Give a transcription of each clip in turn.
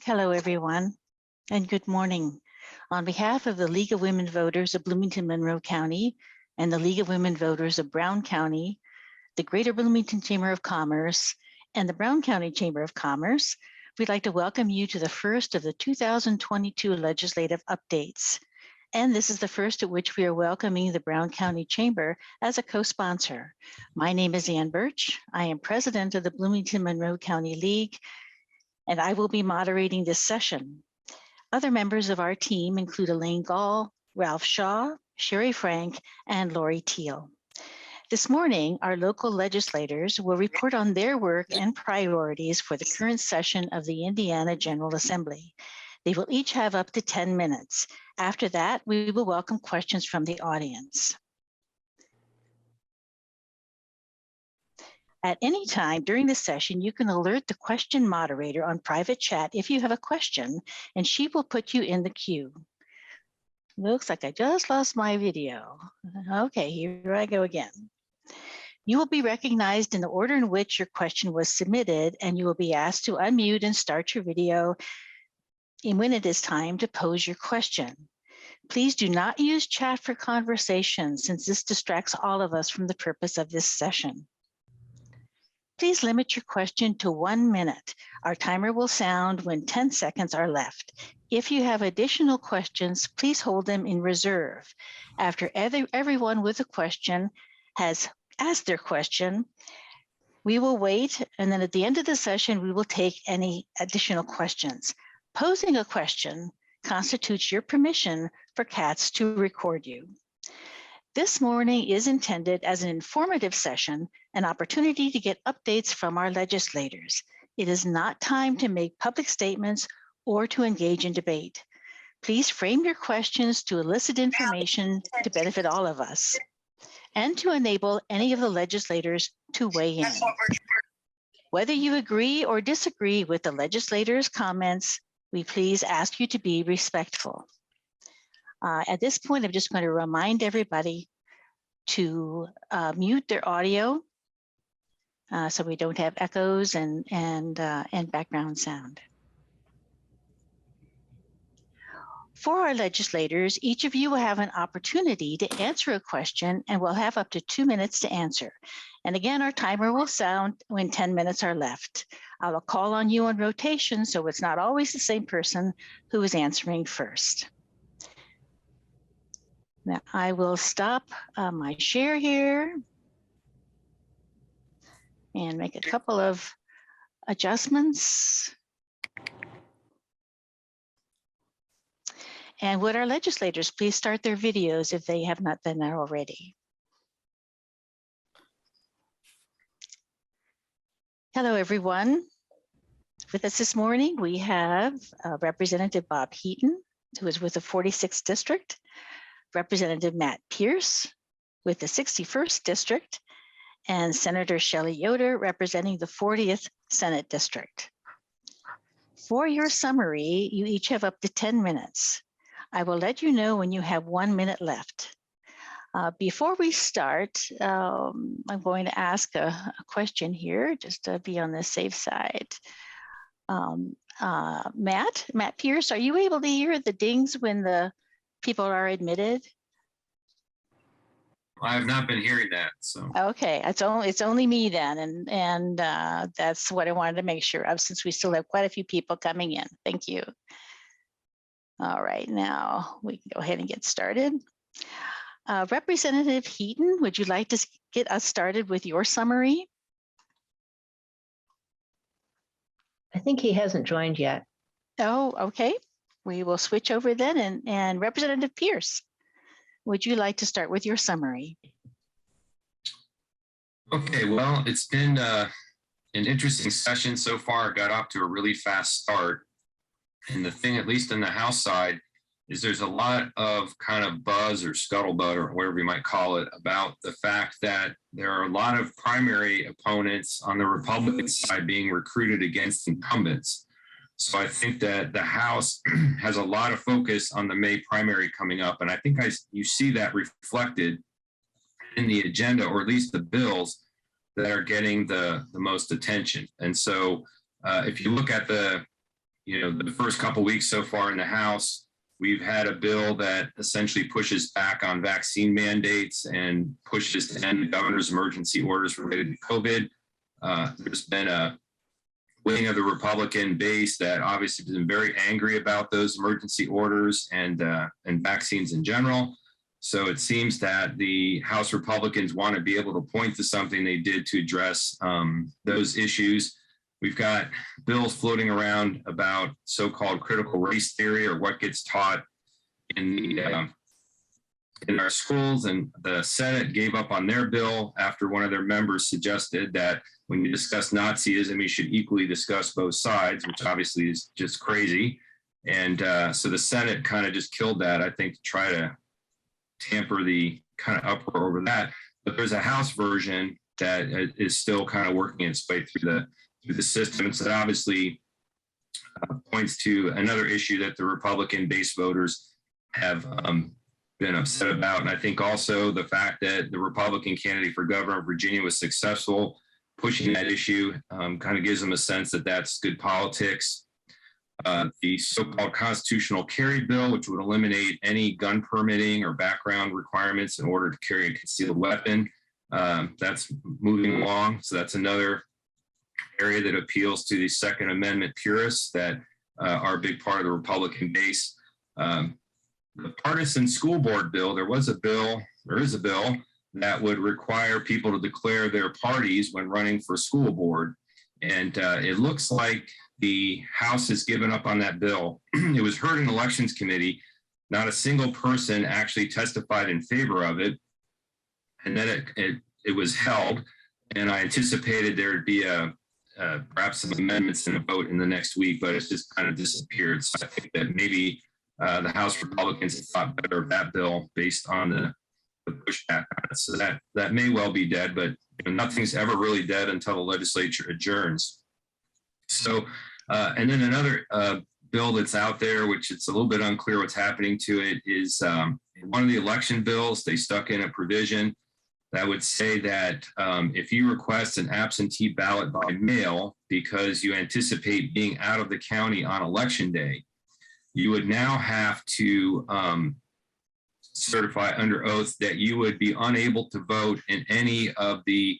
Hello, everyone, and good morning. On behalf of the League of Women Voters of Bloomington, Monroe County, and the League of Women Voters of Brown County, the Greater Bloomington Chamber of Commerce, and the Brown County Chamber of Commerce, we'd like to welcome you to the first of the 2022 legislative updates. And this is the first at which we are welcoming the Brown County Chamber as a co-sponsor. My name is Ann Birch. I am president of the Bloomington Monroe County League, and I will be moderating this session. Other members of our team include Elaine Gall, Ralph Shaw, Sherry Frank, and Lori Teal. This morning, our local legislators will report on their work and priorities for the current session of the Indiana General Assembly. They will each have up to 10 minutes. After that, we will welcome questions from the audience. At any time during the session, you can alert the question moderator on private chat if you have a question, and she will put you in the queue. Looks like I just lost my video. Okay, here I go again. You will be recognized in the order in which your question was submitted, and you will be asked to unmute and start your video when it is time to pose your question. Please do not use chat for conversation, since this distracts all of us from the purpose of this session. Please limit your question to 1 minute. Our timer will sound when 10 seconds are left. If you have additional questions, please hold them in reserve. After everyone with a question has asked their question, we will wait, and then at the end of the session, we will take any additional questions. Posing a question constitutes your permission for CATS to record you. This morning is intended as an informative session, an opportunity to get updates from our legislators. It is not time to make public statements or to engage in debate. Please frame your questions to elicit information to benefit all of us and to enable any of the legislators to weigh in. Whether you agree or disagree with the legislators' comments, we please ask you to be respectful. At this point, I'm just going to remind everybody to mute their audio so we don't have echoes and background sound. For our legislators, each of you will have an opportunity to answer a question and will have up to 2 minutes to answer. And again, our timer will sound when 10 minutes are left. I will call on you on rotation, so it's not always the same person who is answering first. Now I will stop my share here and make a couple of adjustments. And would our legislators please start their videos if they have not done that already? Hello, everyone. With us this morning, we have Representative Bob Heaton, who is with the 46th District, Representative Matt Pierce with the 61st District, and Senator Shelley Yoder representing the 40th Senate District. For your summary, you each have up to 10 minutes. I will let you know when you have 1 minute left. Before we start, I'm going to ask a question here, just to be on the safe side. Matt Pierce, are you able to hear the dings when the people are admitted? I have not been hearing that, so. Okay, it's only me then, and that's what I wanted to make sure of, since we still have quite a few people coming in. Thank you. All right, now we can go ahead and get started. Representative Heaton, would you like to get us started with your summary? I think he hasn't joined yet. Oh, okay. We will switch over then, and Representative Pierce, would you like to start with your summary? Okay, well, it's been an interesting session so far. Got off to a really fast start. And the thing, at least on the House side, is there's a lot of kind of buzz or scuttlebutt or whatever you might call it about the fact that there are a lot of primary opponents on the Republican side being recruited against incumbents. So I think that the House has a lot of focus on the May primary coming up. And I think you see that reflected in the agenda, or at least the bills that are getting the most attention. And so if you look at the the first couple weeks so far in the House, we've had a bill that essentially pushes back on vaccine mandates and pushes to end the governor's emergency orders related to COVID. There's been a wing of the Republican base that obviously has been very angry about those emergency orders and vaccines in general. So it seems that the House Republicans want to be able to point to something they did to address those issues. We've got bills floating around about so-called critical race theory, or what gets taught in our schools, and the Senate gave up on their bill after one of their members suggested that when you discuss Nazism, you should equally discuss both sides, which obviously is just crazy. And so the Senate kind of just killed that, I think, to try to tamper the kind of uproar over that. But there's a House version that is still kind of working its way through the system. And so that obviously points to another issue that the Republican base voters have been upset about. And I think also the fact that the Republican candidate for governor of Virginia was successful pushing that issue kind of gives them a sense that that's good politics. The so-called constitutional carry bill, which would eliminate any gun permitting or background requirements in order to carry a concealed weapon, that's moving along. So that's another area that appeals to the Second Amendment purists that are a big part of the Republican base. The partisan school board bill, there is a bill that would require people to declare their parties when running for school board. And it looks like the House has given up on that bill. It was heard in Elections Committee. Not a single person actually testified in favor of it. And then it was held. And I anticipated there'd be perhaps some amendments in a vote in the next week, but it's just kind of disappeared. So I think that maybe the House Republicans have thought better of that bill based on the pushback on it. So that may well be dead, but nothing's ever really dead until the legislature adjourns. So, and then another bill that's out there, which it's a little bit unclear what's happening to it, is one of the election bills. They stuck in a provision that would say that if you request an absentee ballot by mail because you anticipate being out of the county on election day, you would now have to certify under oath that you would be unable to vote in any of the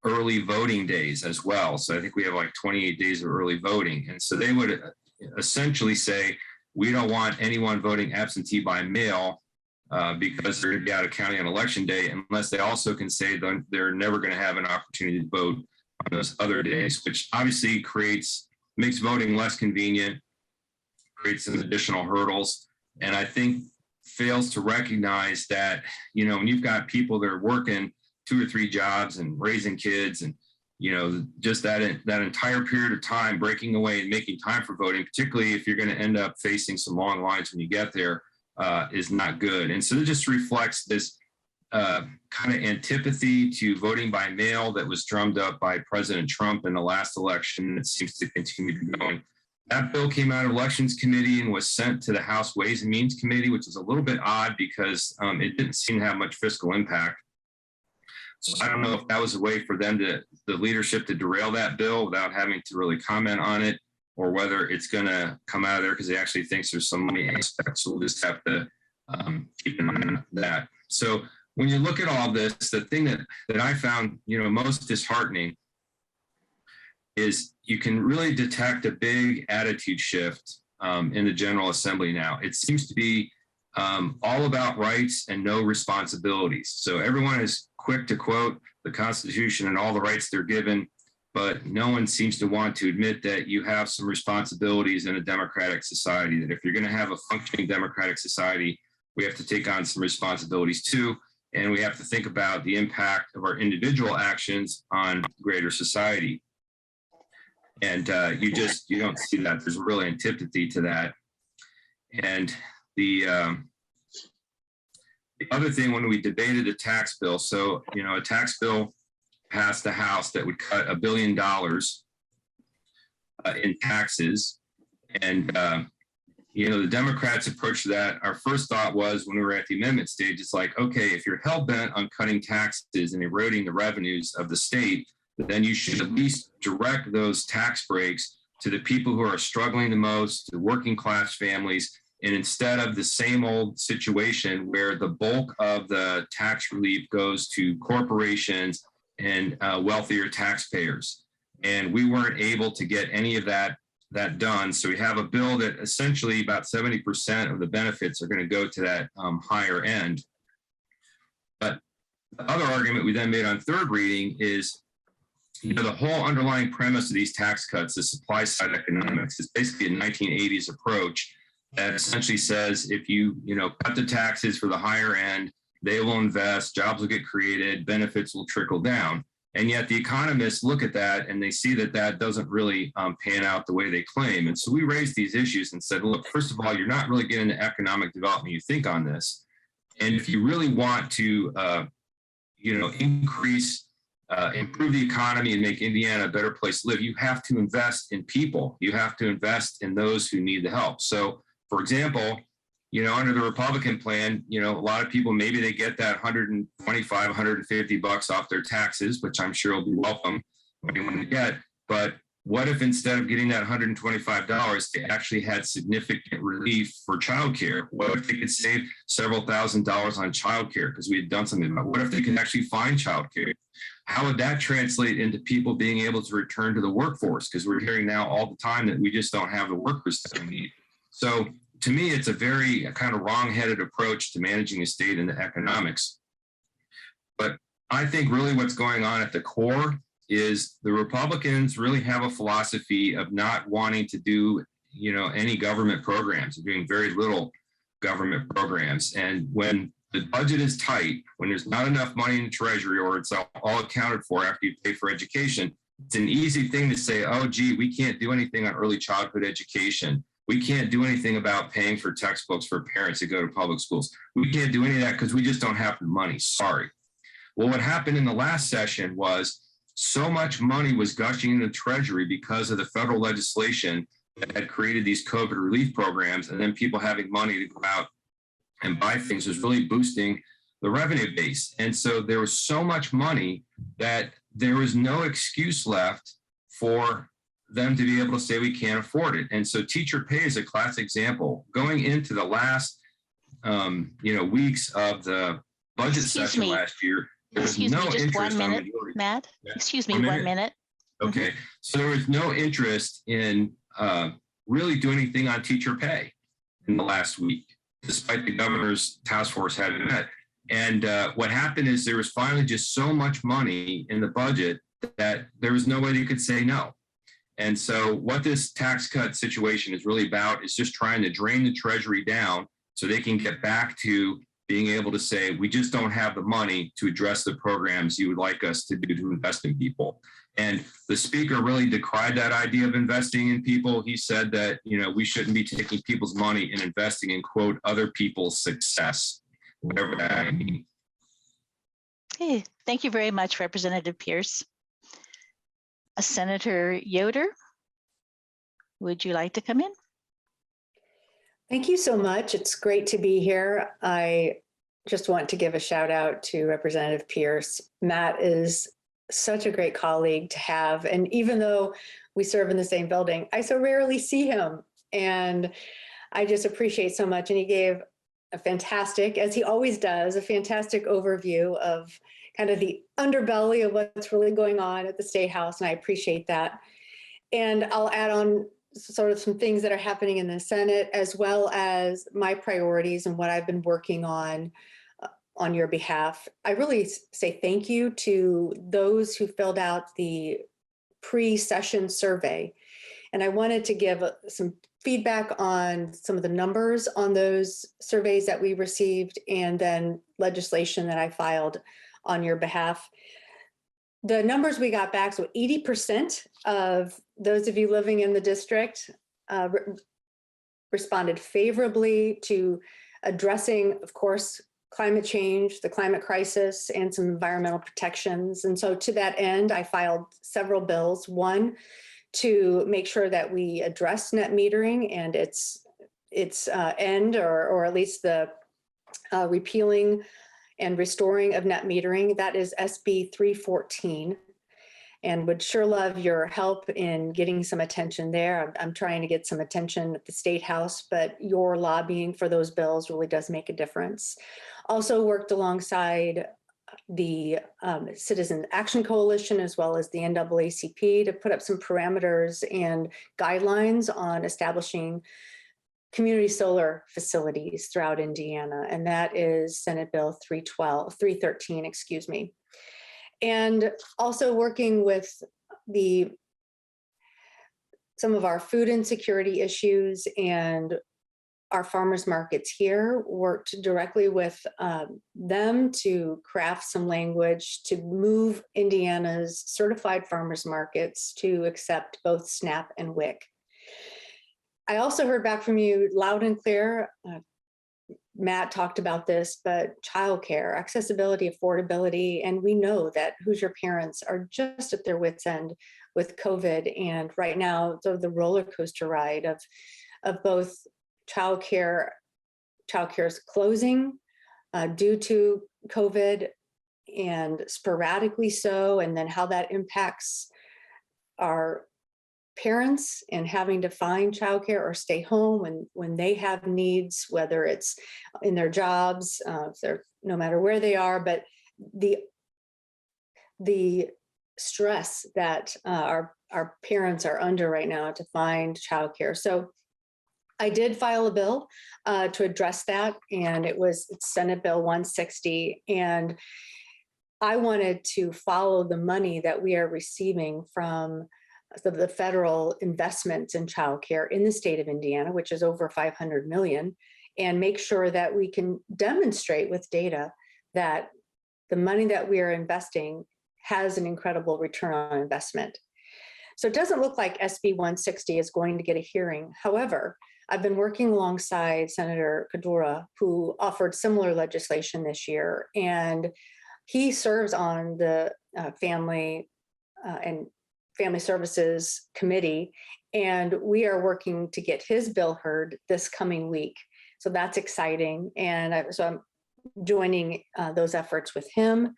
early voting days as well. So I think we have like 28 days of early voting. And so they would essentially say, we don't want anyone voting absentee by mail because they're going to be out of county on election day, unless they also can say they're never going to have an opportunity to vote on those other days, which obviously makes voting less convenient, creates some additional hurdles, and I think fails to recognize that, when you've got people that are working 2 or 3 jobs and raising kids and, just that entire period of time breaking away and making time for voting, particularly if you're going to end up facing some long lines when you get there, is not good. And so it just reflects this kind of antipathy to voting by mail that was drummed up by President Trump in the last election, and it seems to continue to be going. That bill came out of Elections Committee and was sent to the House Ways and Means Committee, which is a little bit odd because it didn't seem to have much fiscal impact. So I don't know if that was a way for them the leadership to derail that bill without having to really comment on it, or whether it's going to come out of there because they actually think there's some money aspect. So we'll just have to keep an eye on that. So when you look at all this, the thing that I found, most disheartening is you can really detect a big attitude shift in the General Assembly now. It seems to be all about rights and no responsibilities. So everyone is quick to quote the Constitution and all the rights they're given, but no one seems to want to admit that you have some responsibilities in a democratic society, that if you're going to have a functioning democratic society, we have to take on some responsibilities too. And we have to think about the impact of our individual actions on greater society. And you don't see that. There's a real antipathy to that. And the other thing, when we debated a tax bill, so, a tax bill passed the House that would cut $1 billion in taxes. And, the Democrats' approach to that, our first thought was, when we were at the amendment stage, it's like, okay, if you're hell-bent on cutting taxes and eroding the revenues of the state, then you should at least direct those tax breaks to the people who are struggling the most, to working class families, and instead of the same old situation where the bulk of the tax relief goes to corporations and wealthier taxpayers. And we weren't able to get any of that done. So we have a bill that essentially about 70% of the benefits are going to go to that higher end. But the other argument we then made on third reading is, the whole underlying premise of these tax cuts, the supply side economics, is basically a 1980s approach that essentially says if you cut the taxes for the higher end, they will invest, jobs will get created, benefits will trickle down. And yet the economists look at that and they see that that doesn't really pan out the way they claim. And so we raised these issues and said, look, first of all, you're not really getting the economic development you think on this. And if you really want to, improve the economy and make Indiana a better place to live, you have to invest in people. You have to invest in those who need the help. So, for example, under the Republican plan, a lot of people, maybe they get that $125, $150 off their taxes, which I'm sure will be welcome what they want to get. But what if instead of getting that $125, they actually had significant relief for childcare? What if they could save several $1,000s on childcare because we had done something about it? What if they could actually find childcare? How would that translate into people being able to return to the workforce? Because we're hearing now all the time that we just don't have the workers that we need. So to me, it's a very kind of wrong-headed approach to managing a state and the economics. But I think really what's going on at the core is the Republicans really have a philosophy of not wanting to do, any government programs, doing very little government programs. And when the budget is tight, when there's not enough money in the Treasury or it's all accounted for after you pay for education, it's an easy thing to say, oh, gee, we can't do anything on early childhood education. We can't do anything about paying for textbooks for parents that go to public schools. We can't do any of that because we just don't have the money. Sorry. Well, what happened in the last session was so much money was gushing in the Treasury because of the federal legislation that had created these COVID relief programs, and then people having money to go out and buy things was really boosting the revenue base. And so there was so much money that there was no excuse left for them to be able to say we can't afford it. And so teacher pay is a classic example. Going into the last weeks of the budget session last year, there was no interest. Just 1 minute, Matt. Yeah. Excuse me, 1 minute. Okay, so there was no interest in really doing anything on teacher pay in the last week, despite the governor's task force having met. And what happened is there was finally just so much money in the budget that there was no way they could say no. And so what this tax cut situation is really about is just trying to drain the Treasury down so they can get back to being able to say, we just don't have the money to address the programs you would like us to do to invest in people. And the speaker really decried that idea of investing in people. He said that, we shouldn't be taking people's money and investing in, quote, other people's success, whatever that means. Hey, thank you very much, Representative Pierce. Senator Yoder, would you like to come in? Thank you so much. It's great to be here. I just want to give a shout out to Representative Pierce. Matt is such a great colleague to have. And even though we serve in the same building, I so rarely see him. And I just appreciate so much. And he gave a fantastic, as he always does, a fantastic overview of kind of the underbelly of what's really going on at the State House. And I appreciate that. And I'll add on sort of some things that are happening in the Senate, as well as my priorities and what I've been working on your behalf. I really say thank you to those who filled out the pre-session survey. And I wanted to give some feedback on some of the numbers on those surveys that we received, and then legislation that I filed on your behalf. The numbers we got back, so 80% of those of you living in the district responded favorably to addressing, of course, climate change, the climate crisis, and some environmental protections. And so to that end, I filed several bills. One, to make sure that we address net metering and its end, or at least the repealing and restoring of net metering. That is SB 314. and would sure love your help in getting some attention there. I'm trying to get some attention at the State House, but your lobbying for those bills really does make a difference. Also worked alongside the Citizen Action Coalition as well as the NAACP to put up some parameters and guidelines on establishing community solar facilities throughout Indiana, and that is Senate Bill 313, excuse me. And also working with some of our food insecurity issues and our farmers markets here, worked directly with them to craft some language to move Indiana's certified farmers markets to accept both SNAP and WIC. I also heard back from you loud and clear. Matt talked about this, but childcare, accessibility, affordability, and we know that Hoosier parents are just at their wits' end with COVID, and right now, sort of the roller coaster ride of both childcare's closing due to COVID, and sporadically so, and then how that impacts our parents and having to find childcare or stay home when they have needs, whether it's in their jobs, if they're, no matter where they are, but the stress that our parents are under right now to find childcare. So I did file a bill to address that, and it's Senate Bill 160, and I wanted to follow the money that we are receiving from the federal investments in childcare in the state of Indiana, which is over 500 million, and make sure that we can demonstrate with data that the money that we are investing has an incredible return on investment. So it doesn't look like SB 160 is going to get a hearing. However, I've been working alongside Senator Kadura, who offered similar legislation this year, and he serves on the Family Services Committee, and we are working to get his bill heard this coming week. So that's exciting, and so I'm joining those efforts with him,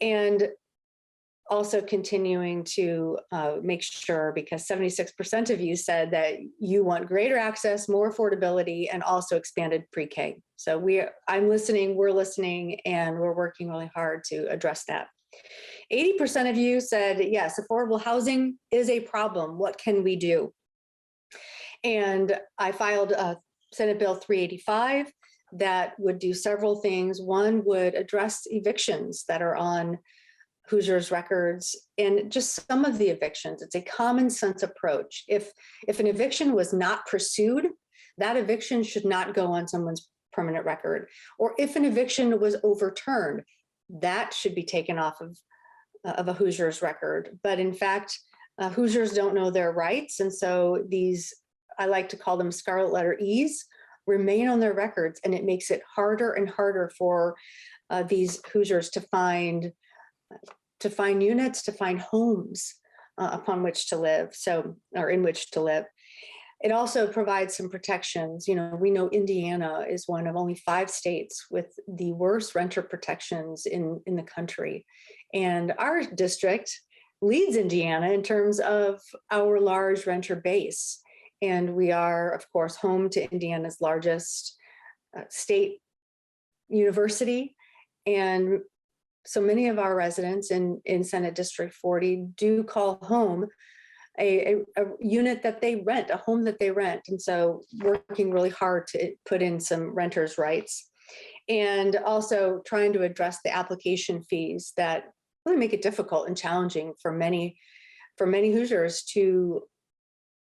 and also continuing to make sure, because 76% of you said that you want greater access, more affordability, and also expanded pre-K. So I'm listening, we're listening, and we're working really hard to address that. 80% of you said, yes, affordable housing is a problem. What can we do? And I filed Senate Bill 385 that would do several things. One would address evictions that are on Hoosiers records, and just some of the evictions. It's a common sense approach. If an eviction was not pursued, that eviction should not go on someone's permanent record. Or if an eviction was overturned, that should be taken off of a Hoosier's record. But in fact, Hoosiers don't know their rights. And so these, I like to call them scarlet letter E's, remain on their records. And it makes it harder and harder for these Hoosiers to find units, to find homes upon which to live, or in which to live. It also provides some protections. You know, we know Indiana is one of only 5 states with the worst renter protections in the country. And our district leads Indiana in terms of our large renter base. And we are, of course, home to Indiana's largest state university. And so many of our residents in Senate District 40 do call home a unit that they rent, a home that they rent. And so working really hard to put in some renters' rights, and also trying to address the application fees that really make it difficult and challenging for many Hoosiers to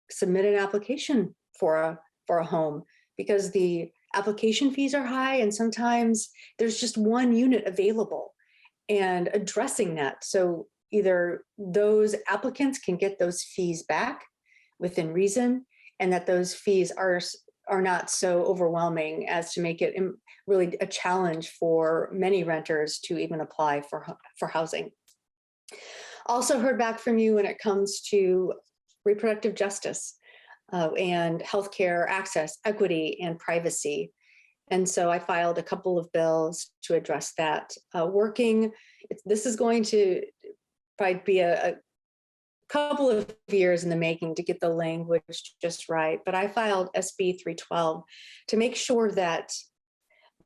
submit an application for a home, because the application fees are high and sometimes there's just one unit available, and addressing that. So either those applicants can get those fees back within reason, and that those fees are not so overwhelming as to make it really a challenge for many renters to even apply for housing. Also heard back from you when it comes to reproductive justice and healthcare access, equity, and privacy. And so I filed a couple of bills to address that. This is going to probably be a couple of years in the making to get the language just right. But I filed SB 312 to make sure that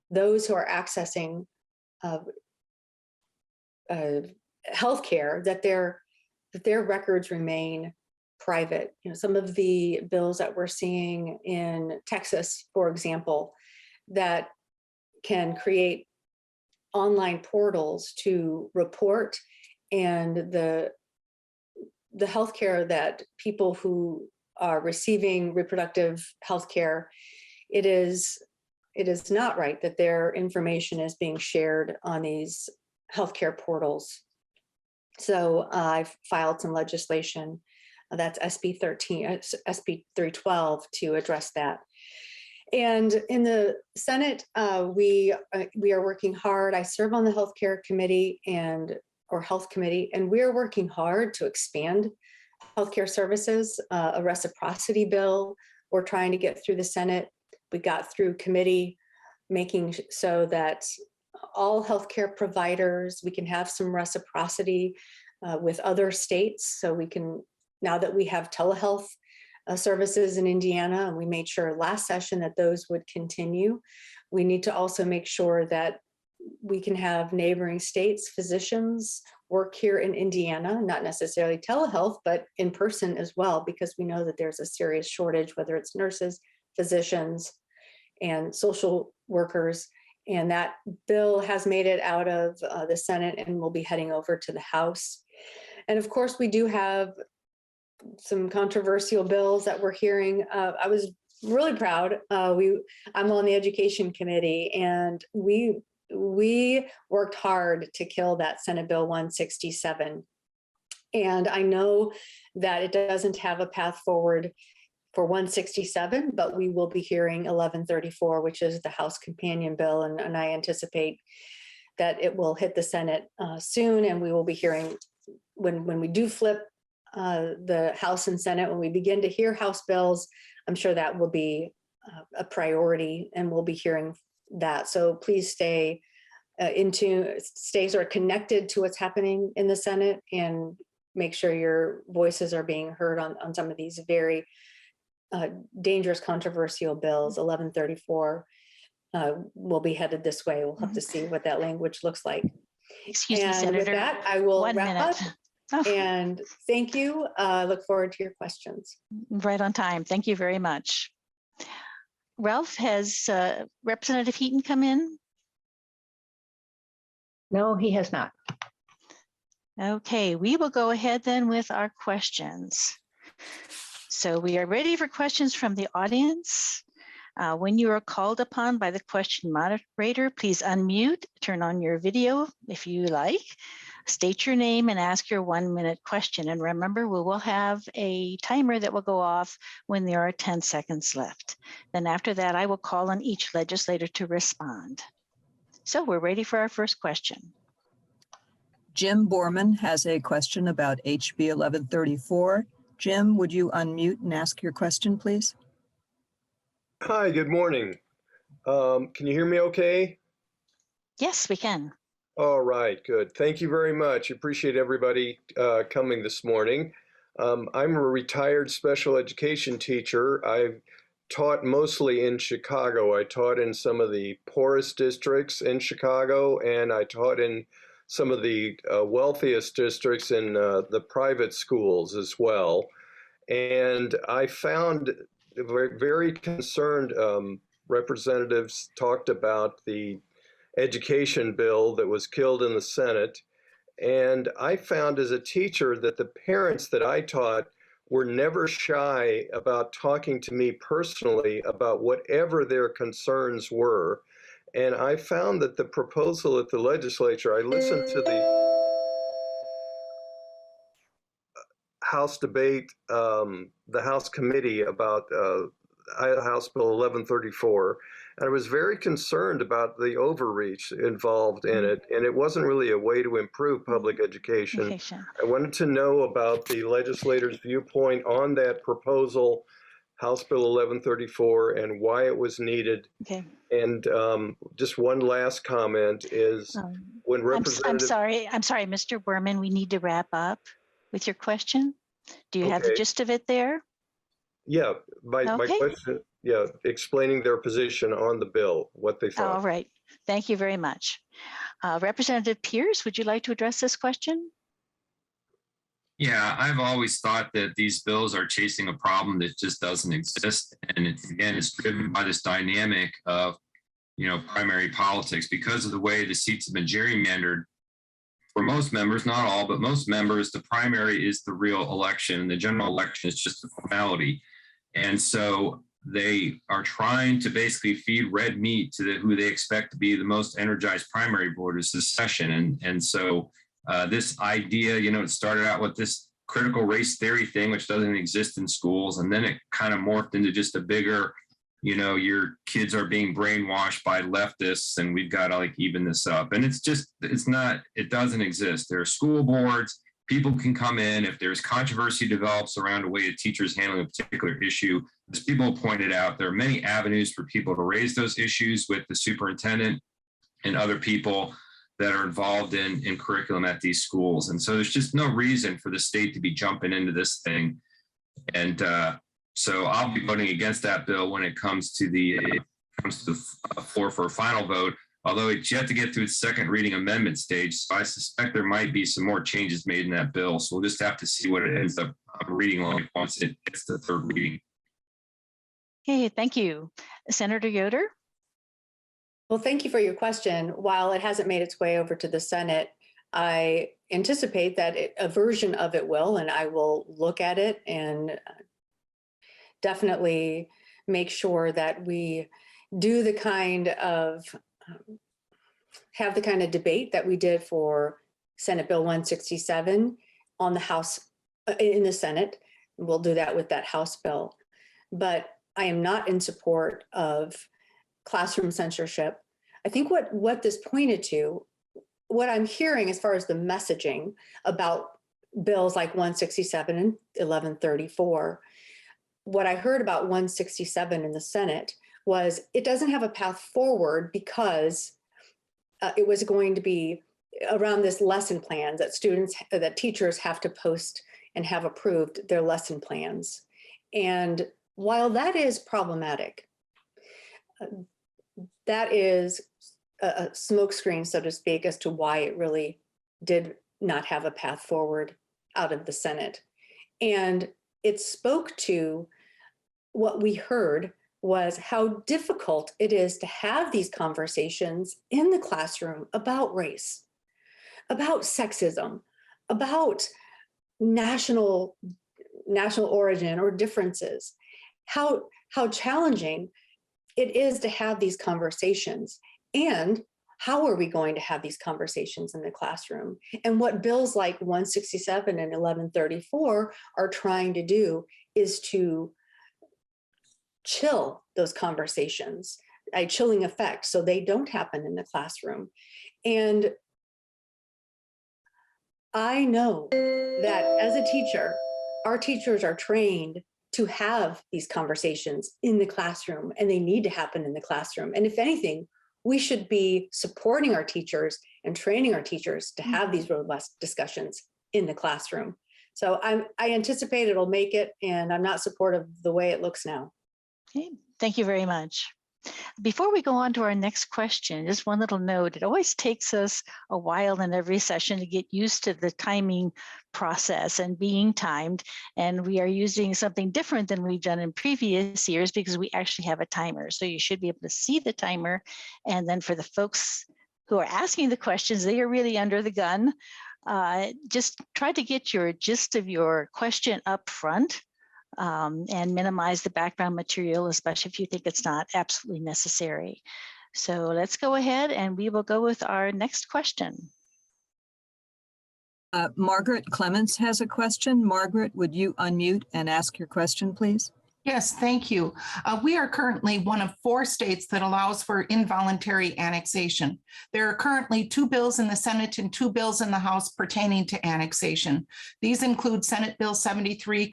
those who are accessing healthcare, that their records remain private. You know, some of the bills that we're seeing in Texas, for example, that can create online portals to report, and the healthcare that people who are receiving reproductive healthcare, it is not right that their information is being shared on these healthcare portals. So I've filed some legislation, that's SB 312, to address that. And in the Senate, we are working hard. I serve on the healthcare committee or health committee, and we are working hard to expand healthcare services. A reciprocity bill we're trying to get through the Senate. We got through committee, making so that all healthcare providers, we can have some reciprocity with other states. So we can, now that we have telehealth services in Indiana, and we made sure last session that those would continue. We need to also make sure that we can have neighboring states, physicians work here in Indiana, not necessarily telehealth, but in person as well, because we know that there's a serious shortage, whether it's nurses, physicians, and social workers. And that bill has made it out of the Senate and will be heading over to the House. And of course, we do have some controversial bills that we're hearing. I was really proud. I'm on the Education Committee, and we worked hard to kill that Senate Bill 167. And I know that it doesn't have a path forward for 167, but we will be hearing 1134, which is the House companion bill. And I anticipate that it will hit the Senate soon. And we will be hearing, when we do flip the House and Senate, when we begin to hear House bills, I'm sure that will be a priority, and we'll be hearing that. So please stay sort of connected to what's happening in the Senate, and make sure your voices are being heard on some of these very dangerous, controversial bills. 1134 will be headed this way. We'll have to see what that language looks like. Excuse me, And Senator. with that, I will 1 wrap minute. up. Oh, And thank you. Look forward to your questions. right on time. Thank you very much. Ralph, has Representative Heaton come in? No, he has not. Okay, we will go ahead then with our questions. So we are ready for questions from the audience. When you are called upon by the question moderator, please unmute, turn on your video if you like, state your name and ask your 1-minute question. And remember, we will have a timer that will go off when there are 10 seconds left. Then after that, I will call on each legislator to respond. So we're ready for our first question. Jim Borman has a question about HB 1134. Jim, would you unmute and ask your question, please? Hi, good morning. Can you hear me okay? Yes, we can. All right, good. Thank you very much. Appreciate everybody coming this morning. I'm a retired special education teacher. I've taught mostly in Chicago. I taught in some of the poorest districts in Chicago, and I taught in some of the wealthiest districts in the private schools as well. And I found very, very concerned representatives talked about the education bill that was killed in the Senate. And I found as a teacher that the parents that I taught were never shy about talking to me personally about whatever their concerns were. And I found that the proposal at the legislature, I listened to the House debate, the House committee about House Bill 1134, and I was very concerned about the overreach involved in it, and it wasn't really a way to improve public education. I wanted to know about the legislators' viewpoint on that proposal, House Bill 1134, and why it was needed. Okay. And just one last comment is when representatives— I'm sorry, Mr. Berman, we need to wrap up with your question. Do you have the Okay. gist of it there? Yeah, my Okay. question, yeah, explaining their position on the bill, what they All thought. right. Thank you very much. Representative Pierce, would you like to address this question? Yeah, I've always thought that these bills are chasing a problem that just doesn't exist. And it's driven by this dynamic of, primary politics because of the way the seats have been gerrymandered. For most members, not all, but most members, the primary is the real election and the general election is just a formality. And so they are trying to basically feed red meat to who they expect to be the most energized primary voters this session. And so this idea, it started out with this critical race theory thing, which doesn't exist in schools. And then it kind of morphed into just a bigger, your kids are being brainwashed by leftists and we've got to even this up. And it doesn't exist. There are school boards. People can come in if there's controversy develops around a way a teacher is handling a particular issue. As people pointed out, there are many avenues for people to raise those issues with the superintendent and other people that are involved in curriculum at these schools. And so there's just no reason for the state to be jumping into this thing. And so I'll be voting against that bill when it comes to the floor for a final vote, although it's yet to get through its second reading amendment stage. So I suspect there might be some more changes made in that bill. So we'll just have to see what it ends up reading like once it gets to the third reading. Okay, thank you. Senator Yoder? Well, thank you for your question. While it hasn't made its way over to the Senate, I anticipate that a version of it will, and I will look at it and definitely make sure that we do the kind of, have the kind of debate that we did for Senate Bill 167 on the House, in the Senate. We'll do that with that House bill. But I am not in support of classroom censorship. I think what this pointed to, what I'm hearing as far as the messaging about bills like 167 and 1134, what I heard about 167 in the Senate was it doesn't have a path forward because it was going to be around this lesson plan that teachers have to post and have approved their lesson plans. And while that is problematic, that is a smokescreen, so to speak, as to why it really did not have a path forward out of the Senate. And it spoke to what we heard was how difficult it is to have these conversations in the classroom about race, about sexism, about national origin or differences, how challenging it is to have these conversations, and how are we going to have these conversations in the classroom? And what bills like 167 and 1134 are trying to do is to chill those conversations, a chilling effect, so they don't happen in the classroom. And I know that as a teacher, our teachers are trained to have these conversations in the classroom, and they need to happen in the classroom. And if anything, we should be supporting our teachers and training our teachers to have these robust discussions in the classroom. So I anticipate it'll make it, and I'm not supportive of the way it looks now. Okay, thank you very much. Before we go on to our next question, just one little note. It always takes us a while in every session to get used to the timing process and being timed. And we are using something different than we've done in previous years because we actually have a timer. So you should be able to see the timer. And then for the folks who are asking the questions, they are really under the gun. Just try to get your gist of your question up front. And minimize the background material, especially if you think it's not absolutely necessary. So let's go ahead and we will go with our next question. Margaret Clements has a question. Margaret, would you unmute and ask your question, please? Yes, thank you. We are currently one of 4 states that allows for involuntary annexation. There are currently 2 bills in the Senate and 2 bills in the House pertaining to annexation. These include Senate Bill 73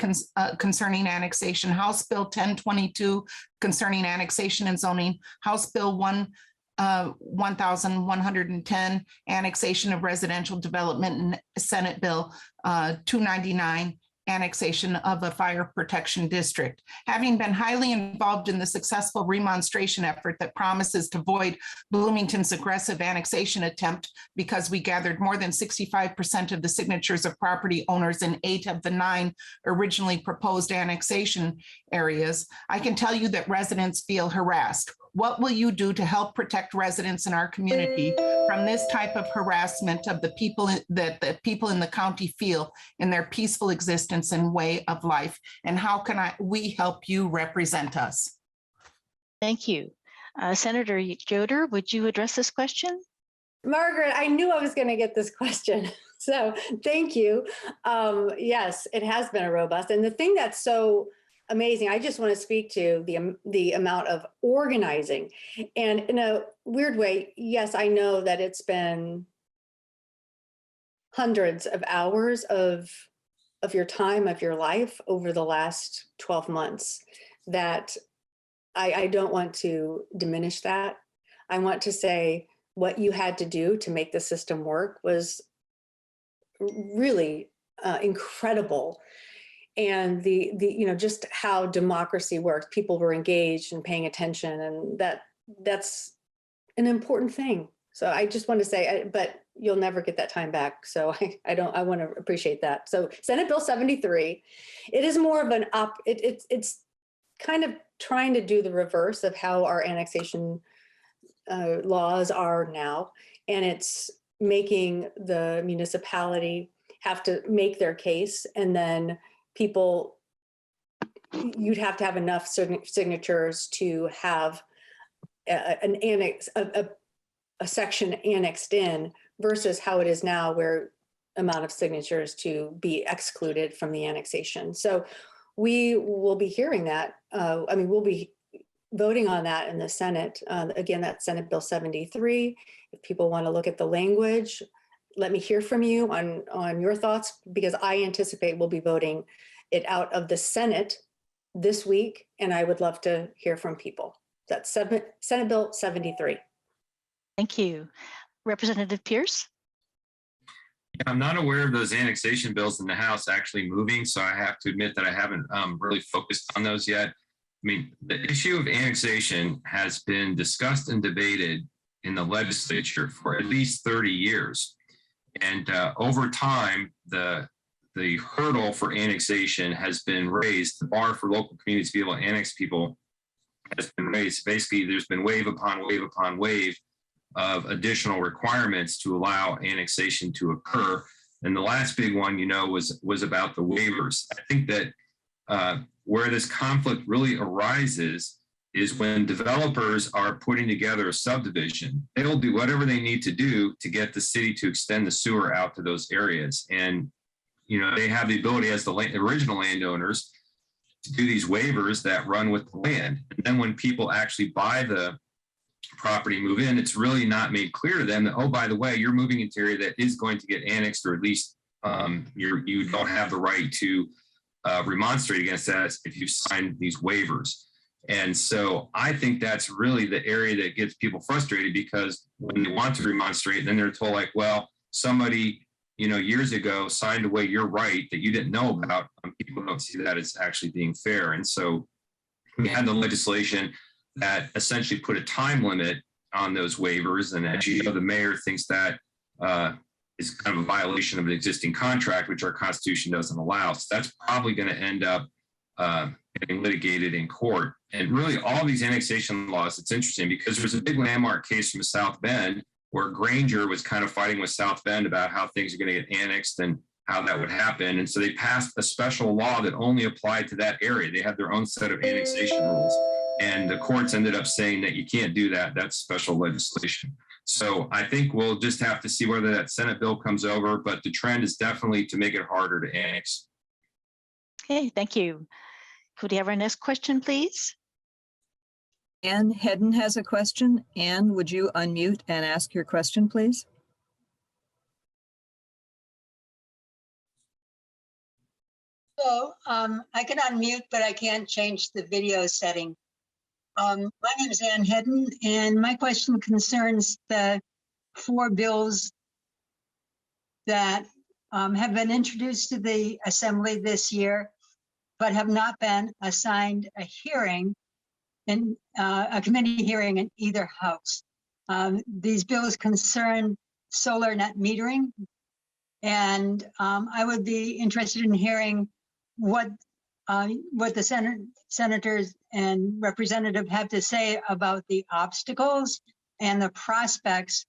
concerning annexation, House Bill 1022 concerning annexation and zoning, House Bill 1110 annexation of residential development, and Senate Bill 299 annexation of a fire protection district. Having been highly involved in the successful remonstration effort that promises to void Bloomington's aggressive annexation attempt, because we gathered more than 65% of the signatures of property owners in 8 of the 9 originally proposed annexation areas, I can tell you that residents feel harassed. What will you do to help protect residents in our community from this type of harassment of the people that the people in the county feel in their peaceful existence and way of life? And how can we help you represent us? Thank you. Senator Yoder, would you address this question? Margaret, I knew I was going to get this question. So thank you. Yes, it has been a robust. And the thing that's so amazing, I just want to speak to the amount of organizing. And in a weird way, yes, I know that it's been hundreds of hours of your time, of your life over the last 12 months that I don't want to diminish that. I want to say what you had to do to make the system work was really incredible. And the just how democracy works, people were engaged and paying attention, and that's an important thing. So I just want to say, but you'll never get that time back. So I want to appreciate that. So Senate Bill 73, it is more of an it's kind of trying to do the reverse of how our annexation laws are now, and it's making the municipality have to make their case, and then you'd have to have enough signatures to have an annex, a section annexed in, versus how it is now, where amount of signatures to be excluded from the annexation. So we will be hearing that. We'll be voting on that in the Senate. Again, that's Senate Bill 73. If people want to look at the language, let me hear from you on your thoughts, because I anticipate we'll be voting it out of the Senate this week, and I would love to hear from people. That's Senate Bill 73. Thank you. Representative Pierce? I'm not aware of those annexation bills in the House actually moving, so I have to admit that I haven't really focused on those yet. I mean, the issue of annexation has been discussed and debated in the legislature for at least 30 years. And over time, the hurdle for annexation has been raised. The bar for local communities to be able to annex people has been raised. Basically, there's been wave upon wave upon wave of additional requirements to allow annexation to occur. And the last big one, was about the waivers. I think that where this conflict really arises is when developers are putting together a subdivision. They'll do whatever they need to do to get the city to extend the sewer out to those areas. And, they have the ability as the original landowners to do these waivers that run with the land. And then when people actually buy the property, move in, it's really not made clear to them that, oh, by the way, you're moving into an area that is going to get annexed, or at least you don't have the right to remonstrate against that if you sign these waivers. And so I think that's really the area that gets people frustrated, because when they want to remonstrate, then they're told, like, well, somebody, years ago signed away your right that you didn't know about. People don't see that as actually being fair. And so we had the legislation that essentially put a time limit on those waivers. And as you know, the mayor thinks that is kind of a violation of an existing contract, which our Constitution doesn't allow. So that's probably going to end up getting litigated in court. And really, all these annexation laws, it's interesting because there's a big landmark case from South Bend where Granger was kind of fighting with South Bend about how things are going to get annexed and how that would happen. And so they passed a special law that only applied to that area. They had their own set of annexation rules. And the courts ended up saying that you can't do that. That's special legislation. So I think we'll just have to see whether that Senate bill comes over, but the trend is definitely to make it harder to annex. Okay, thank you. Could we have our next question, please? Ann Hedden has a question. Ann, would you unmute and ask your question, please? So I can unmute, but I can't change the video setting. My name is Ann Hedden, and my question concerns the 4 bills that have been introduced to the Assembly this year, but have not been assigned a hearing in a committee hearing in either house. These bills concern solar net metering, and I would be interested in hearing what the senators and representative have to say about the obstacles and the prospects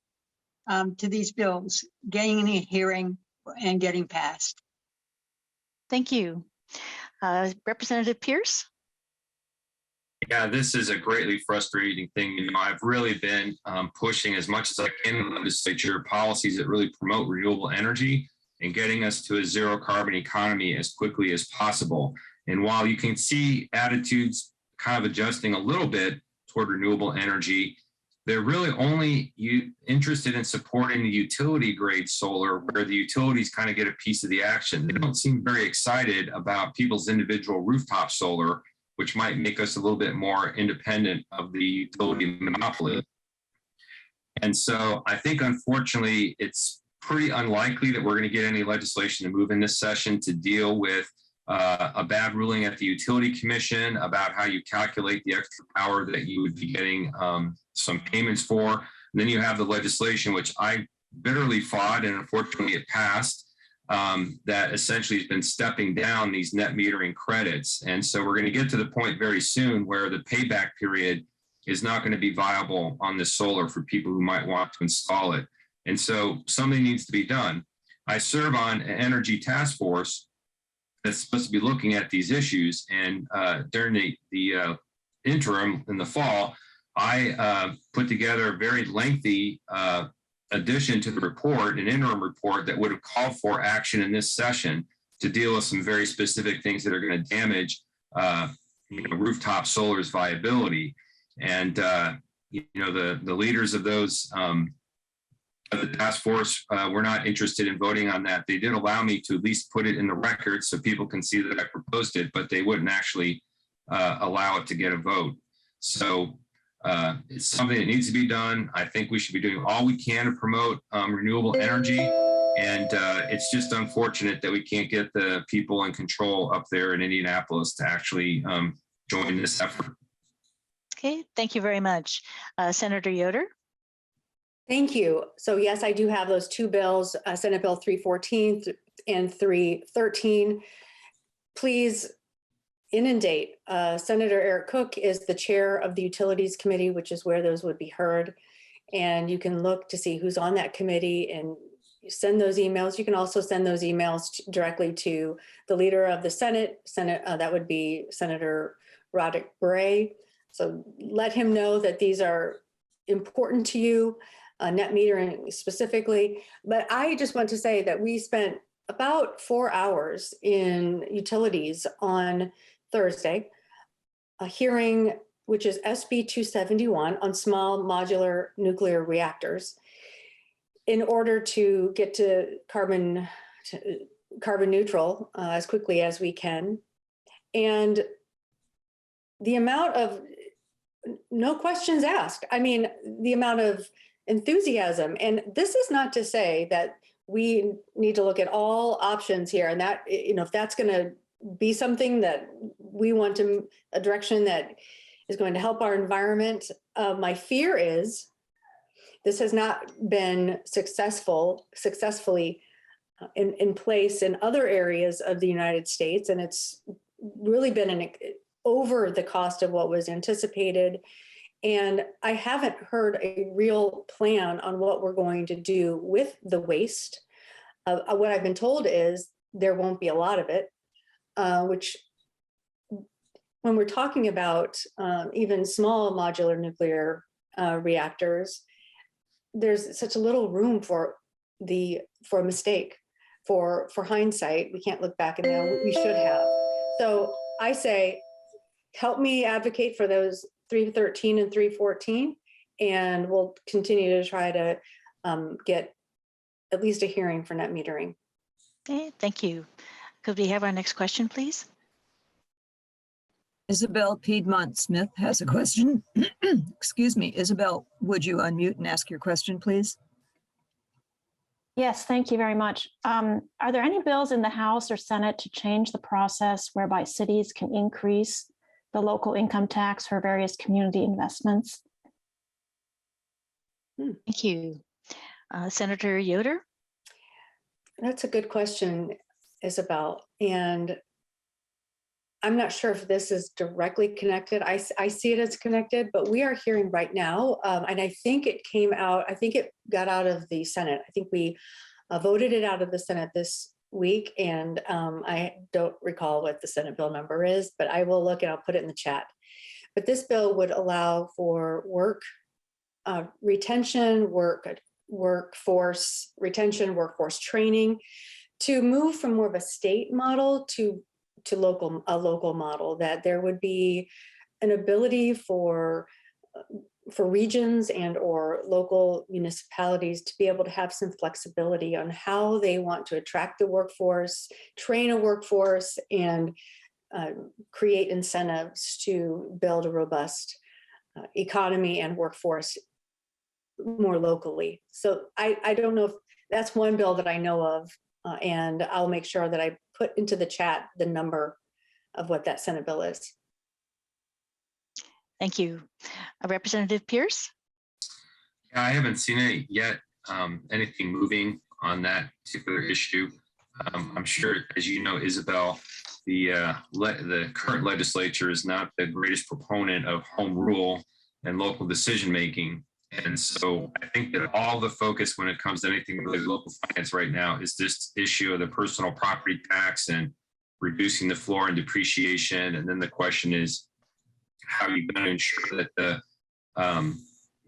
to these bills getting a hearing and getting passed. Thank you. Representative Pierce? Yeah, this is a greatly frustrating thing. You know, I've really been pushing as much as I can in the legislature policies that really promote renewable energy and getting us to a zero carbon economy as quickly as possible. And while you can see attitudes kind of adjusting a little bit toward renewable energy, they're really only interested in supporting the utility grade solar, where the utilities kind of get a piece of the action. They don't seem very excited about people's individual rooftop solar, which might make us a little bit more independent of the utility monopoly. And so I think, unfortunately, it's pretty unlikely that we're going to get any legislation to move in this session to deal with a bad ruling at the Utility Commission about how you calculate the extra power that you would be getting some payments for. And then you have the legislation, which I bitterly fought, and unfortunately it passed, that essentially has been stepping down these net metering credits. And so we're going to get to the point very soon where the payback period is not going to be viable on this solar for people who might want to install it. And so something needs to be done. I serve on an energy task force that's supposed to be looking at these issues. And during the interim in the fall, I put together a very lengthy addition to the report, an interim report that would have called for action in this session to deal with some very specific things that are going to damage rooftop solar's viability. And the leaders of those of the task force were not interested in voting on that. They did allow me to at least put it in the record so people can see that I proposed it, but they wouldn't actually allow it to get a vote. So it's something that needs to be done. I think we should be doing all we can to promote renewable energy. And it's just unfortunate that we can't get the people in control up there in Indianapolis to actually join this effort. Okay, thank you very much. Senator Yoder? Thank you. So yes, I do have those two bills, Senate Bill 314 and 313. Please inundate. Senator Eric Cook is the chair of the Utilities Committee, which is where those would be heard. And you can look to see who's on that committee and send those emails. You can also send those emails directly to the leader of the Senate. That would be Senator Roderick Bray. So let him know that these are important to you, net metering specifically. But I just want to say that we spent about 4 hours in utilities on Thursday, a hearing which is SB 271 on small modular nuclear reactors, in order to get to carbon neutral as quickly as we can. And the amount of, no questions asked, I mean, the amount of enthusiasm. And this is not to say that we need to look at all options here, and that, if that's going to be something that we want to, a direction that is going to help our environment. My fear is this has not been successfully in place in other areas of the United States, and it's really been over the cost of what was anticipated. And I haven't heard a real plan on what we're going to do with the waste. What I've been told is there won't be a lot of it, which when we're talking about even small modular nuclear reactors, there's such a little room for a mistake, for hindsight. We can't look back and know we should have. So I say, help me advocate for those 313 and 314, and we'll continue to try to get at least a hearing for net metering. Okay, thank you. Could we have our next question, please? Isabel Piedmont Smith has a question. Excuse me, Isabel, would you unmute and ask your question, please? Yes, thank you very much. Are there any bills in the House or Senate to change the process whereby cities can increase the local income tax for various community investments? Thank you. Senator Yoder? That's a good question, Isabel. And I'm not sure if this is directly connected. I see it as connected, but we are hearing right now, and I think it came out, I think it got out of the Senate. I think we voted it out of the Senate this week, and I don't recall what the Senate bill number is, but I will look and I'll put it in the chat. But this bill would allow for retention, workforce retention, workforce training, to move from more of a state model to a local model, that there would be an ability for regions and or local municipalities to be able to have some flexibility on how they want to attract the workforce, train a workforce, and create incentives to build a robust economy and workforce more locally. So I don't know if that's one bill that I know of, and I'll make sure that I put into the chat the number of what that Senate bill is. Thank you. Representative Pierce? I haven't seen it yet, anything moving on that particular issue. I'm sure, as you know, Isabel, the current legislature is not the greatest proponent of home rule and local decision making. And so I think that all the focus when it comes to anything related to local finance right now is this issue of the personal property tax and reducing the floor and depreciation. And then the question is, how are you going to ensure that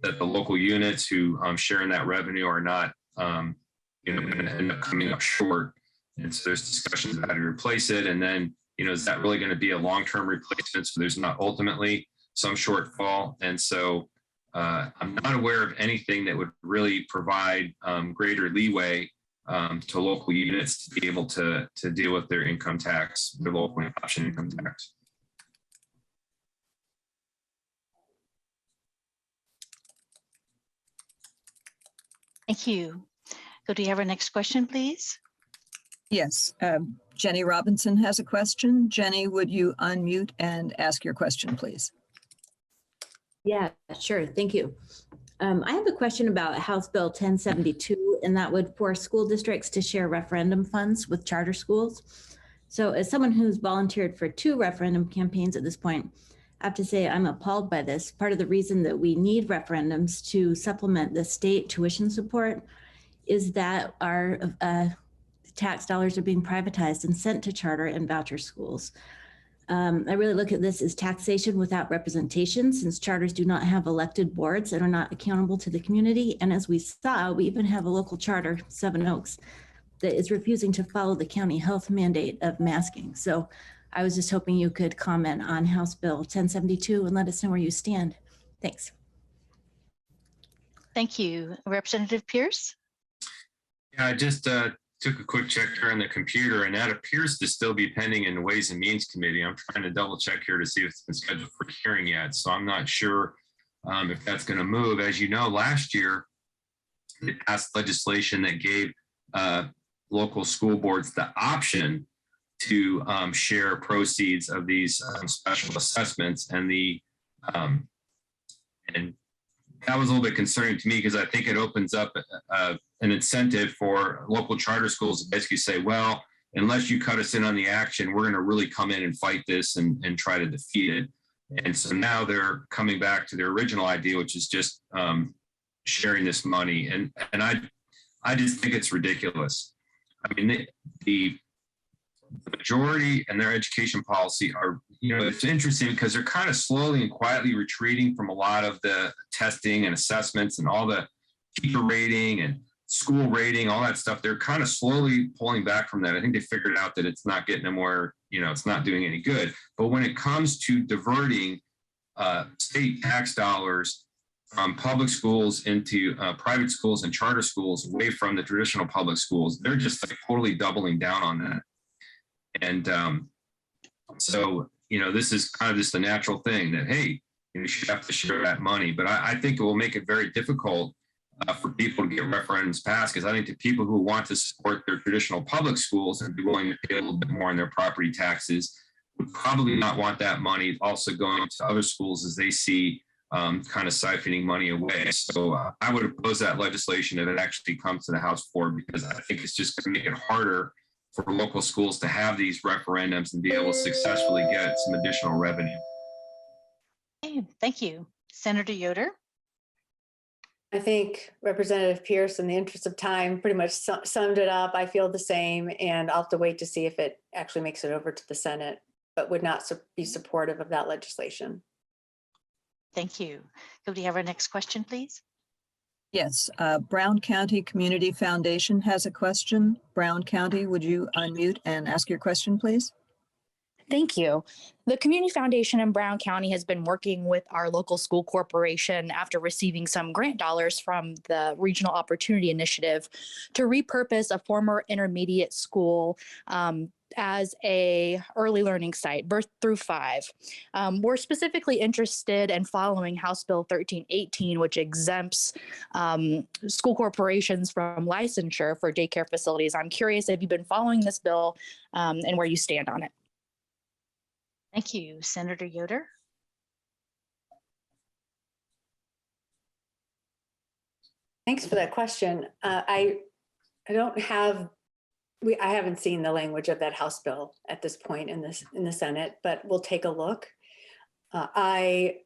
the local units who share in that revenue are not going to end up coming up short? And so there's discussions about how to replace it. And then, is that really going to be a long-term replacement so there's not ultimately some shortfall? And so I'm not aware of anything that would really provide greater leeway to local units to be able to deal with their income tax, their local option income tax. Thank you. Could we have our next question, please? Yes, Jenny Robinson has a question. Jenny, would you unmute and ask your question, please? Yeah, sure. Thank you. I have a question about House Bill 1072, and that would force school districts to share referendum funds with charter schools. So as someone who's volunteered for 2 referendum campaigns at this point, I have to say I'm appalled by this. Part of the reason that we need referendums to supplement the state tuition support is that our tax dollars are being privatized and sent to charter and voucher schools. I really look at this as taxation without representation, since charters do not have elected boards and are not accountable to the community. And as we saw, we even have a local charter, Seven Oaks, that is refusing to follow the county health mandate of masking. So I was just hoping you could comment on House Bill 1072 and let us know where you stand. Thanks. Thank you. Representative Pierce? Yeah, I just took a quick check here on the computer, and that appears to still be pending in the Ways and Means Committee. I'm trying to double check here to see if it's been scheduled for hearing yet. So I'm not sure if that's going to move. As you know, last year, they passed legislation that gave local school boards the option to share proceeds of these special assessments, and that was a little bit concerning to me because I think it opens up an incentive for local charter schools to basically say, well, unless you cut us in on the action, we're going to really come in and fight this and try to defeat it. And so now they're coming back to their original idea, which is just sharing this money. And I just think it's ridiculous. I mean, the majority and their education policy are, it's interesting because they're kind of slowly and quietly retreating from a lot of the testing and assessments and all the teacher rating and school rating, all that stuff. They're kind of slowly pulling back from that. I think they figured out that it's not getting them where, it's not doing any good. But when it comes to diverting state tax dollars from public schools into private schools and charter schools away from the traditional public schools, they're just like totally doubling down on that. And so, this is kind of just a natural thing that, hey, you should have to share that money. But I think it will make it very difficult for people to get referendums passed, because I think the people who want to support their traditional public schools and be willing to pay a little bit more on their property taxes would probably not want that money also going to other schools as they see kind of siphoning money away. So I would oppose that legislation if it actually comes to the House floor, because I think it's just going to make it harder for local schools to have these referendums and be able to successfully get some additional revenue. Okay, thank you. Senator Yoder? I think Representative Pierce, in the interest of time, pretty much summed it up. I feel the same, and I'll have to wait to see if it actually makes it over to the Senate, but would not be supportive of that legislation. Thank you. Could we have our next question, please? Yes, Brown County Community Foundation has a question. Brown County, would you unmute and ask your question, please? Thank you. The Community Foundation in Brown County has been working with our local school corporation after receiving some grant dollars from the Regional Opportunity Initiative to repurpose a former intermediate school as a early learning site, birth through 5. We're specifically interested in following House Bill 1318, which exempts school corporations from licensure for daycare facilities. I'm curious if you've been following this bill and where you stand on it. Thank you. Senator Yoder? Thanks for that question. I don't have, I haven't seen the language of that House bill at this point in the Senate, but we'll take a look. I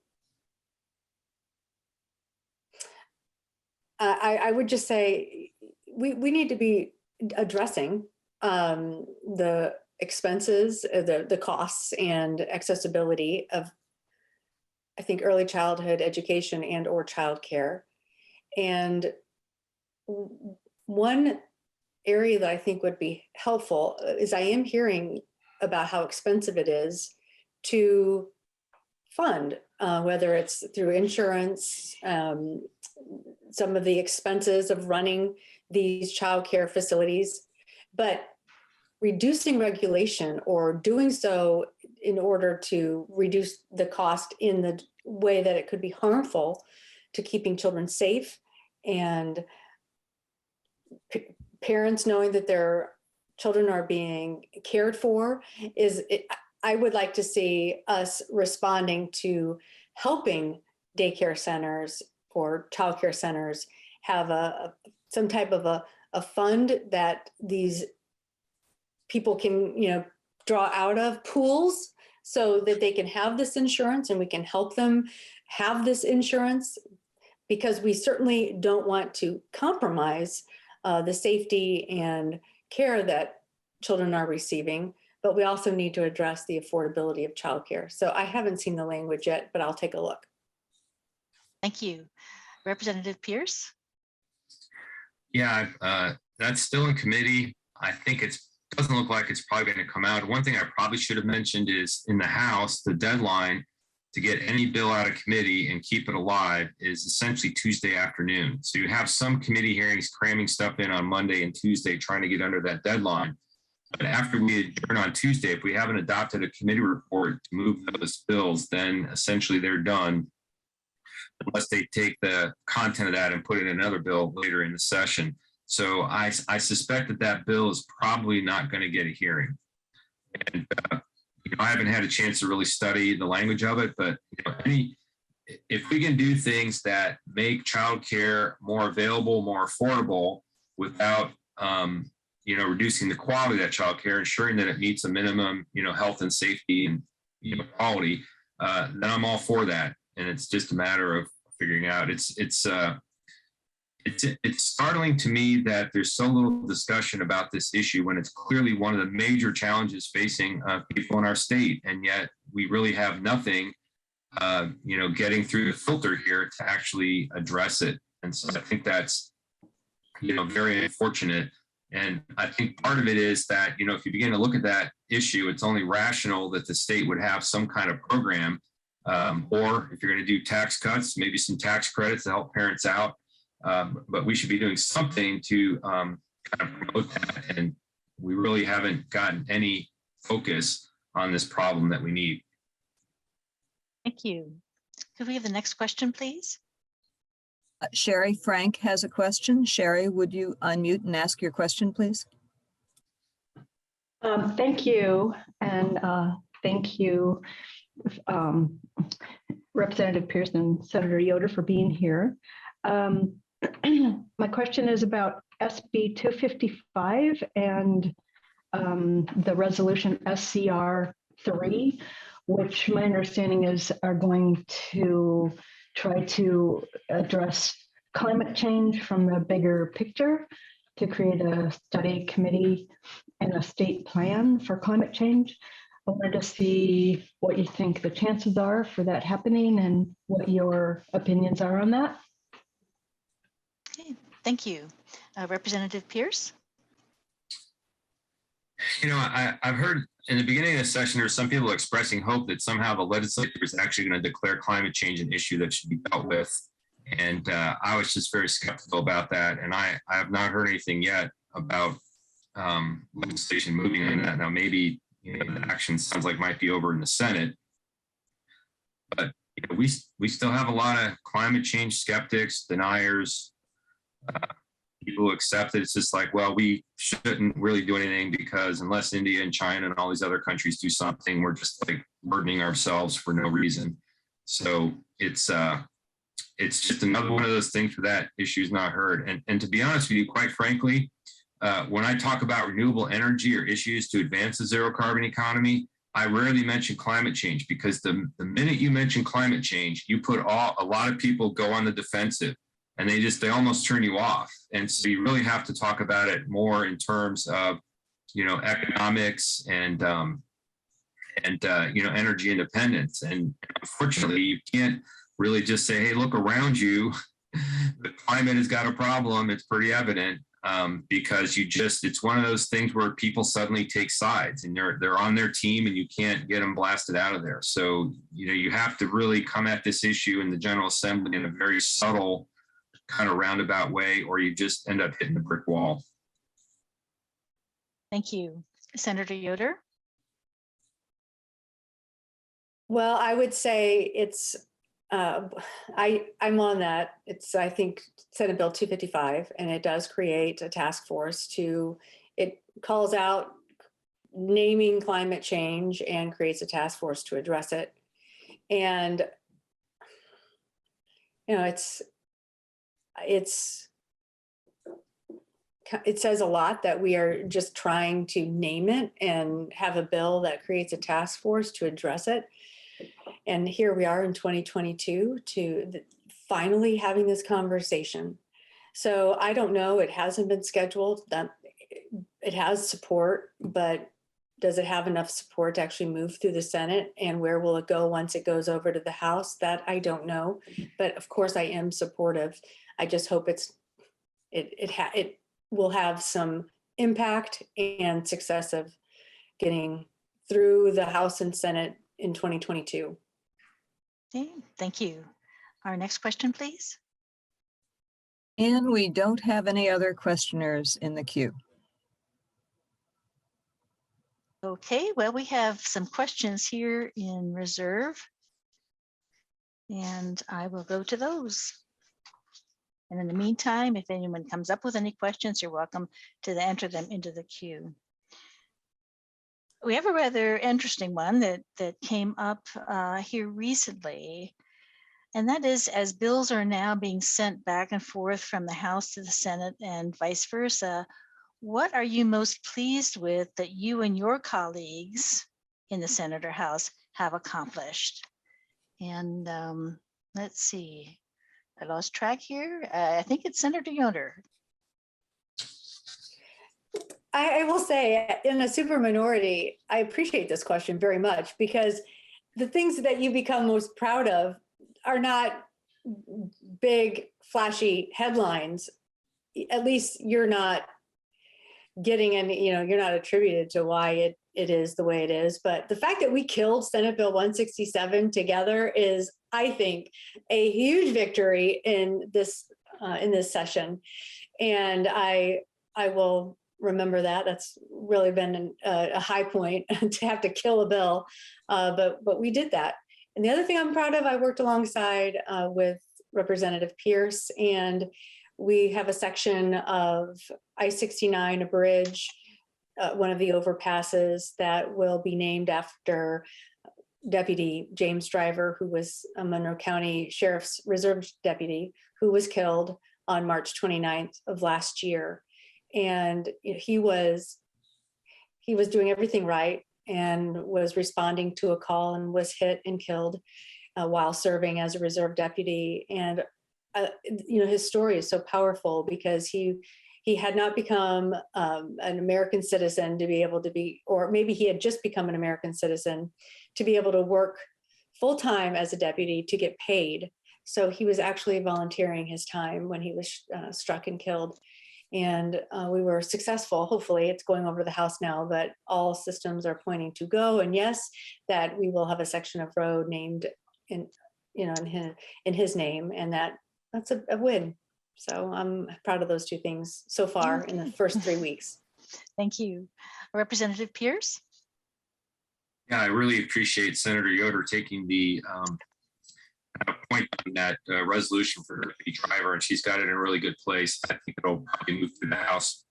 would just say we need to be addressing the expenses, the costs and accessibility of, I think, early childhood education and or childcare. And one area that I think would be helpful is I am hearing about how expensive it is to fund, whether it's through insurance, some of the expenses of running these childcare facilities, but reducing regulation or doing so in order to reduce the cost in the way that it could be harmful to keeping children safe and parents knowing that their children are being cared for I would like to see us responding to helping daycare centers or childcare centers have some type of a fund that these people can, draw out of pools so that they can have this insurance and we can help them have this insurance, because we certainly don't want to compromise the safety and care that children are receiving, but we also need to address the affordability of childcare. So I haven't seen the language yet, but I'll take a look. Thank you. Representative Pierce? Yeah, that's still in committee. I think doesn't look like it's probably going to come out. One thing I probably should have mentioned is in the House, the deadline to get any bill out of committee and keep it alive is essentially Tuesday afternoon. So you have some committee hearings cramming stuff in on Monday and Tuesday trying to get under that deadline. But after we adjourn on Tuesday, if we haven't adopted a committee report to move those bills, then essentially they're done, unless they take the content of that and put it in another bill later in the session. So I suspect that bill is probably not going to get a hearing. And I haven't had a chance to really study the language of it, but if we can do things that make childcare more available, more affordable, without reducing the quality of that childcare, ensuring that it meets a minimum health and safety and quality, then I'm all for that. And it's just a matter of figuring out. It's startling to me that there's so little discussion about this issue when it's clearly one of the major challenges facing people in our state, and yet we really have nothing, getting through the filter here to actually address it. And so I think that's, very unfortunate. And I think part of it is that, if you begin to look at that issue, it's only rational that the state would have some kind of program, or if you're going to do tax cuts, maybe some tax credits to help parents out. But we should be doing something to kind of promote that. And we really haven't gotten any focus on this problem that we need. Thank you. Could we have the next question, please? Sherry Frank has a question. Sherry, would you unmute and ask your question, please? Thank you. And thank you, Representative Pearson, Senator Yoder, for being here. My question is about SB 255 and the resolution SCR 3, which my understanding is are going to try to address climate change from the bigger picture to create a study committee and a state plan for climate change. I wanted to see what you think the chances are for that happening and what your opinions are on that. Okay, thank you. Representative Pierce? You know, I've heard in the beginning of the session, there's some people expressing hope that somehow the legislature is actually going to declare climate change an issue that should be dealt with. And I was just very skeptical about that. And I have not heard anything yet about legislation moving on that. Now, maybe the action sounds like might be over in the Senate. But we still have a lot of climate change skeptics, deniers, people who accept it. It's just like, well, we shouldn't really do anything because unless India and China and all these other countries do something, we're just like burdening ourselves for no reason. So it's just another one of those things where that issue is not heard. And to be honest with you, quite frankly, when I talk about renewable energy or issues to advance the zero carbon economy, I rarely mention climate change because the minute you mention climate change, you put a lot of people go on the defensive. And they almost turn you off. And so you really have to talk about it more in terms of, economics and energy independence. And unfortunately, you can't really just say, hey, look around you. The climate has got a problem. It's pretty evident because it's one of those things where people suddenly take sides and they're on their team and you can't get them blasted out of there. So, you have to really come at this issue in the General Assembly in a very subtle kind of roundabout way, or you just end up hitting a brick wall. Thank you. Senator Yoder? Well, I would say it's, I'm on that. It's, I think, Senate Bill 255, and it does create a task force it calls out naming climate change and creates a task force to address it. And, it says a lot that we are just trying to name it and have a bill that creates a task force to address it. And here we are in 2022 finally having this conversation. So I don't know, it hasn't been scheduled. That it has support, but does it have enough support to actually move through the Senate? And where will it go once it goes over to the House? That I don't know. But of course, I am supportive. I just hope it will have some impact and success of getting through the House and Senate in 2022. Okay, thank you. Our next question, please. And we don't have any other questioners in the queue. Okay, well, we have some questions here in reserve, and I will go to those. And in the meantime, if anyone comes up with any questions, you're welcome to enter them into the queue. We have a rather interesting one that came up here recently, and that is, as bills are now being sent back and forth from the House to the Senate and vice versa, what are you most pleased with that you and your colleagues in the Senate or House have accomplished? And let's see, I lost track here. I think it's Senator Yoder. I will say, in a super minority, I appreciate this question very much because the things that you become most proud of are not big, flashy headlines. At least you're not getting any, you're not attributed to why it is the way it is. But the fact that we killed Senate Bill 167 together is, I think, a huge victory in this session. And I will remember that. That's really been a high point to have to kill a bill, but we did that. And the other thing I'm proud of, I worked alongside with Representative Pierce, and we have a section of I-69, a bridge, one of the overpasses that will be named after Deputy James Driver, who was a Monroe County Sheriff's Reserve deputy who was killed on March 29th of last year. And he was doing everything right and was responding to a call and was hit and killed while serving as a reserve deputy. And his story is so powerful because he had not become an American citizen to be able to be, or maybe he had just become an American citizen to be able to work full-time as a deputy to get paid. So he was actually volunteering his time when he was struck and killed. And we were successful. Hopefully it's going over the House now, but all systems are pointing to go. And yes, that we will have a section of road named in his name, and that's a win. So I'm proud of those two things so far in the first 3 weeks. Thank you. Representative Pierce? Yeah, I really appreciate Senator Yoder taking the point on that resolution for the driver, and she's got it in a really good place. I think it'll probably move through the House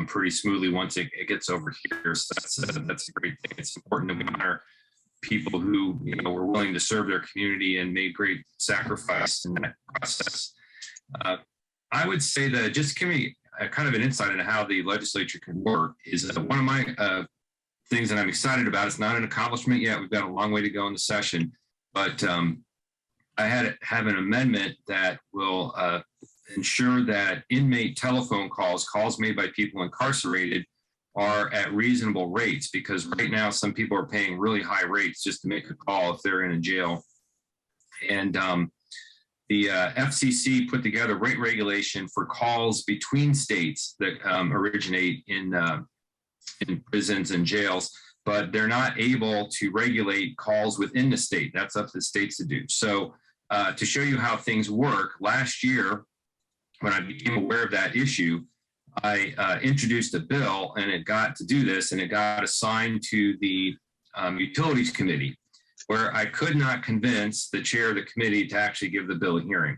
pretty smoothly once it gets over here. So that's a great thing. It's important that we honor people who were willing to serve their community and made great sacrifice in that process. I would say that just give me kind of an insight into how the legislature can work is one of my things that I'm excited about. It's not an accomplishment yet. We've got a long way to go in the session, but I have an amendment that will ensure that inmate telephone calls made by people incarcerated are at reasonable rates, because right now some people are paying really high rates just to make a call if they're in a jail. And the FCC put together rate regulation for calls between states that originate in prisons and jails, but they're not able to regulate calls within the state. That's up to the states to do. So to show you how things work, last year, when I became aware of that issue, I introduced a bill, and it got to do this, and it got assigned to the Utilities Committee, where I could not convince the chair of the committee to actually give the bill a hearing.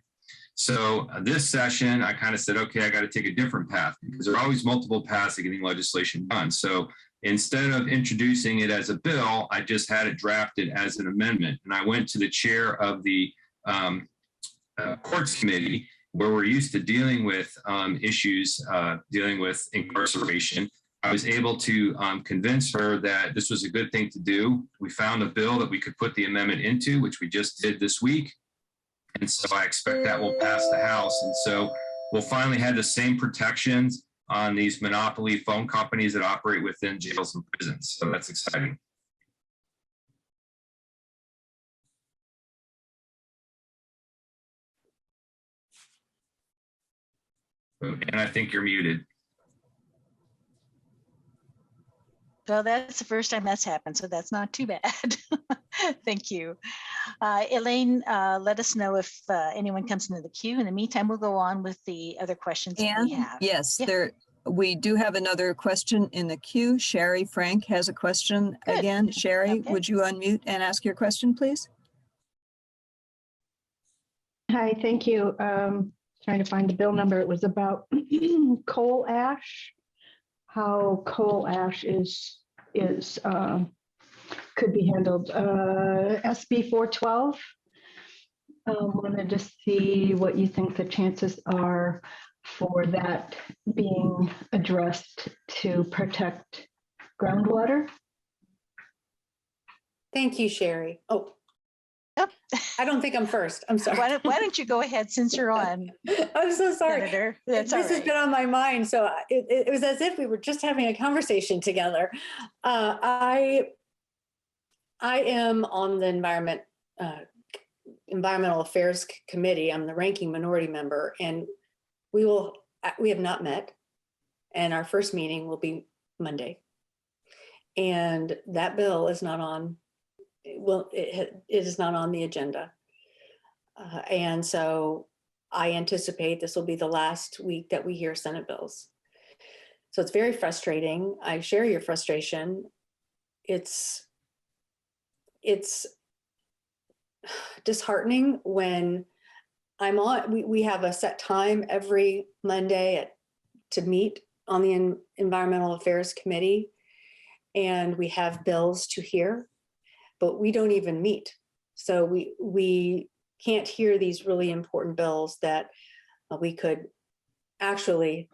So this session, I kind of said, okay, I got to take a different path, because there are always multiple paths to getting legislation done. So instead of introducing it as a bill, I just had it drafted as an amendment. And I went to the chair of the Courts Committee, where we're used to dealing with issues dealing with incarceration. I was able to convince her that this was a good thing to do. We found a bill that we could put the amendment into, which we just did this week. And so I expect that will pass the House. And so we'll finally have the same protections on these monopoly phone companies that operate within jails and prisons. So that's exciting. And I think you're muted. Well, that's the first time that's happened, so that's not too bad. Thank you. Elaine, let us know if anyone comes into the queue. In the meantime, we'll go on with the other questions that we have. Yes, Yeah. we do have another question in the queue. Sherry Frank has a question. Good. Again. Sherry, Okay. would you unmute and ask your question, please? Hi, thank you. Trying to find the bill number. It was about coal ash, how coal ash is could be handled. SB 412. Wanted to see what you think the chances are for that being addressed to protect groundwater. Thank you, Sherry. Oh, Yep. I don't think I'm first. I'm sorry. Why don't you go ahead since you're on, I'm so sorry. Senator? That's all This has right. been on my mind. So it was as if we were just having a conversation together. I am on the Environmental Affairs Committee. I'm the ranking minority member, and we have not met, and our first meeting will be Monday. And that bill is not on, it is not on the agenda. And so I anticipate this will be the last week that we hear Senate bills. So it's very frustrating. I share your frustration. It's disheartening when I'm on, we have a set time every Monday to meet on the Environmental Affairs Committee. And we have bills to hear, but we don't even meet. So we can't hear these really important bills that we could actually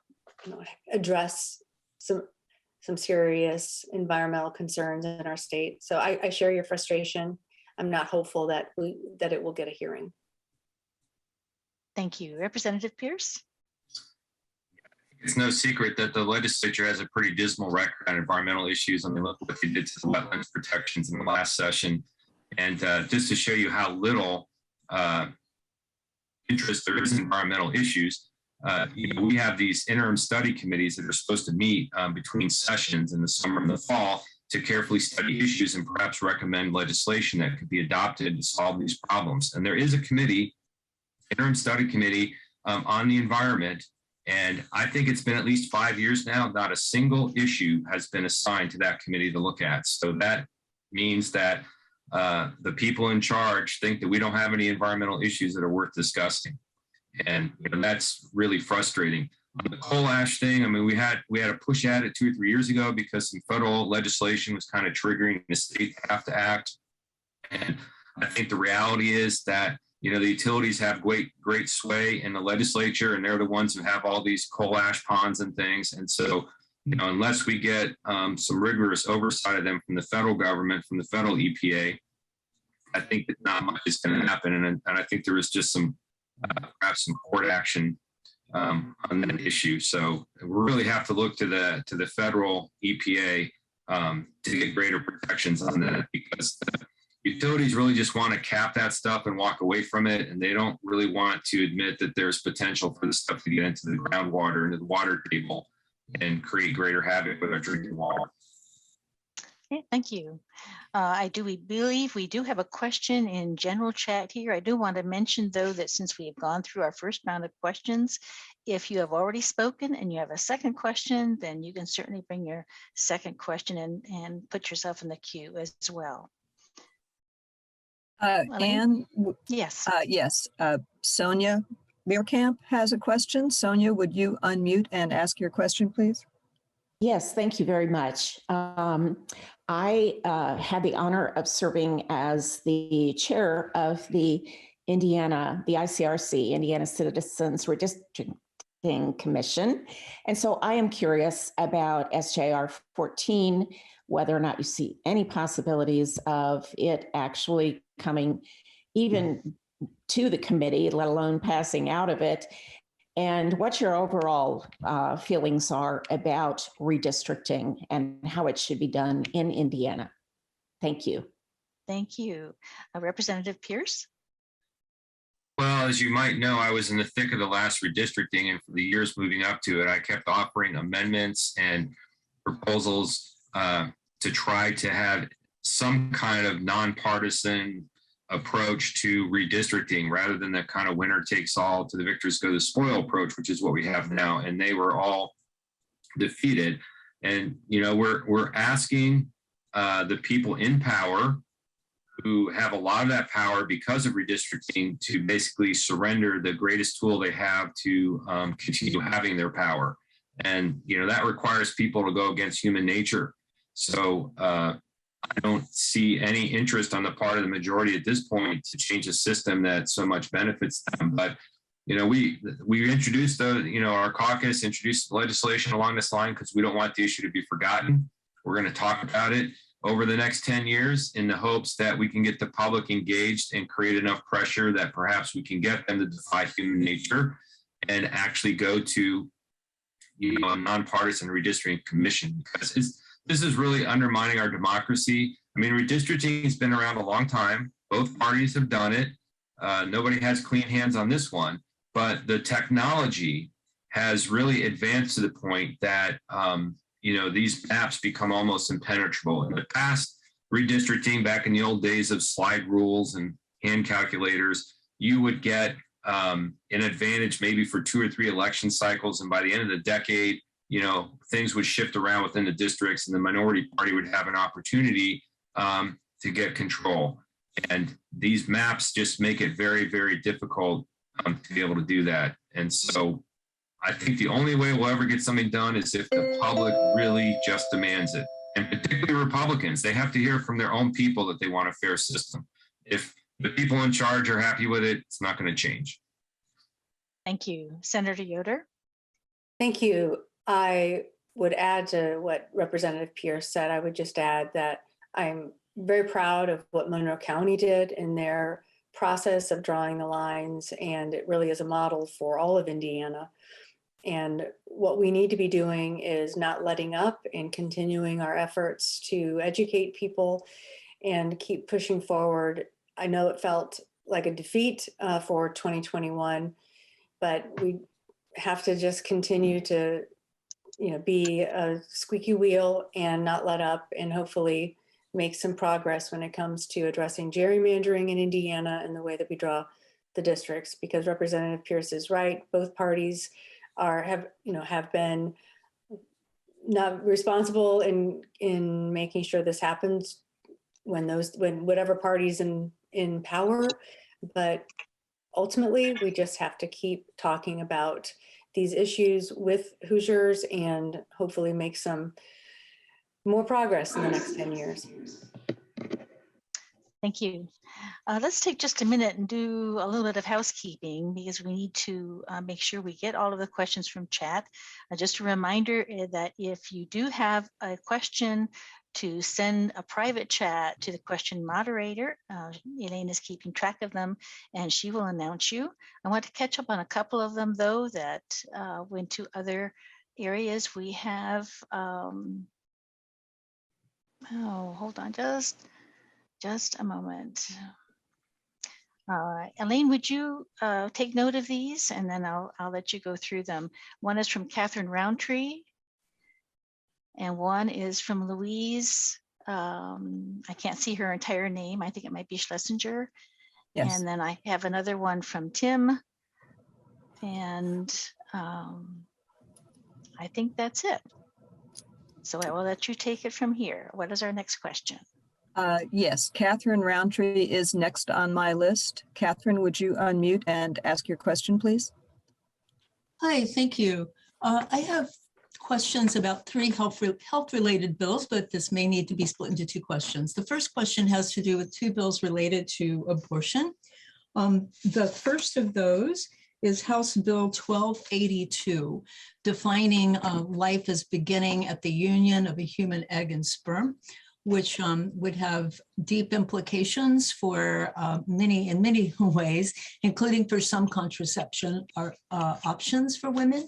address some serious environmental concerns in our state. So I share your frustration. I'm not hopeful that it will get a hearing. Thank you. Representative Pierce? It's no secret that the legislature has a pretty dismal record on environmental issues. I mean, look what they did to the wetlands protections in the last session. And just to show you how little interest there is in environmental issues, we have these interim study committees that are supposed to meet between sessions in the summer and the fall to carefully study issues and perhaps recommend legislation that could be adopted to solve these problems. And there is a committee, interim study committee on the environment. And I think it's been at least 5 years now, not a single issue has been assigned to that committee to look at. So that means that the people in charge think that we don't have any environmental issues that are worth discussing. And that's really frustrating. On the coal ash thing, I mean, we had to push at it 2 or 3 years ago because some federal legislation was kind of triggering the state to have to act. And I think the reality is that the utilities have great sway in the legislature, and they're the ones who have all these coal ash ponds and things. And so, unless we get some rigorous oversight of them from the federal government, from the federal EPA, I think that not much is going to happen. And I think there is just perhaps some court action on that issue. So we really have to look to the federal EPA to get greater protections on that, because utilities really just want to cap that stuff and walk away from it. And they don't really want to admit that there's potential for the stuff to get into the groundwater, into the water table, and create greater havoc with our drinking water. Okay, thank you. We believe we do have a question in general chat here. I do want to mention, though, that since we have gone through our first round of questions, if you have already spoken and you have a second question, then you can certainly bring your second question and put yourself in the queue as well. Anne? Yes. Yes. Sonia Meerkamp has a question. Sonia, would you unmute and ask your question, please? Yes, thank you very much. I had the honor of serving as the chair of the ICRC, Indiana Citizens Redistricting Commission. And so I am curious about SJR 14, whether or not you see any possibilities of it actually coming even to the committee, let alone passing out of it, and what your overall feelings are about redistricting and how it should be done in Indiana. Thank you. Thank you. Representative Pierce? Well, as you might know, I was in the thick of the last redistricting, and for the years moving up to it, I kept offering amendments and proposals to try to have some kind of nonpartisan approach to redistricting rather than that kind of winner takes all, to the victors go the spoil approach, which is what we have now. And they were all defeated. And, we're asking the people in power who have a lot of that power because of redistricting to basically surrender the greatest tool they have to continue having their power. And, that requires people to go against human nature. So I don't see any interest on the part of the majority at this point to change a system that so much benefits them. But, we introduced our caucus introduced legislation along this line because we don't want the issue to be forgotten. We're going to talk about it over the next 10 years in the hopes that we can get the public engaged and create enough pressure that perhaps we can get them to defy human nature and actually go to, a nonpartisan redistricting commission, because this is really undermining our democracy. I mean, redistricting has been around a long time. Both parties have done it. Nobody has clean hands on this one, but the technology has really advanced to the point that, these maps become almost impenetrable. In the past, redistricting back in the old days of slide rules and hand calculators, you would get an advantage maybe for 2 or 3 election cycles. And by the end of the decade, things would shift around within the districts and the minority party would have an opportunity to get control. And these maps just make it very, very difficult to be able to do that. And so I think the only way we'll ever get something done is if the public really just demands it. And particularly Republicans, they have to hear from their own people that they want a fair system. If the people in charge are happy with it, it's not going to change. Thank you. Senator Yoder? Thank you. I would add to what Representative Pierce said. I would just add that I'm very proud of what Monroe County did in their process of drawing the lines, and it really is a model for all of Indiana. And what we need to be doing is not letting up and continuing our efforts to educate people and keep pushing forward. I know it felt like a defeat for 2021, but we have to just continue to, be a squeaky wheel and not let up, and hopefully make some progress when it comes to addressing gerrymandering in Indiana and the way that we draw the districts. Because Representative Pierce is right; both parties have been not responsible in making sure this happens when whatever party's in power. But ultimately, we just have to keep talking about these issues with Hoosiers and hopefully make some more progress in the next 10 years. Thank you. Let's take just a minute and do a little bit of housekeeping, because we need to make sure we get all of the questions from chat. Just a reminder that if you do have a question, to send a private chat to the question moderator. Elaine is keeping track of them and she will announce you. I want to catch up on a couple of them though that went to other areas. We have, hold on just a moment. Elaine, would you take note of these, and then I'll let you go through them. One is from Catherine Roundtree, and one is from Louise. I can't see her entire name. I think it might be Schlesinger. Yes. And then I have another one from Tim. And I think that's it. So I will let you take it from here. What is our next question? Yes, Catherine Roundtree is next on my list. Catherine, would you unmute and ask your question, please? Hi, thank you. I have questions about three health-related bills, but this may need to be split into two questions. The first question has to do with two bills related to abortion. The first of those is House Bill 1282, defining life as beginning at the union of a human egg and sperm, which would have deep implications for in many ways, including for some contraception options for women.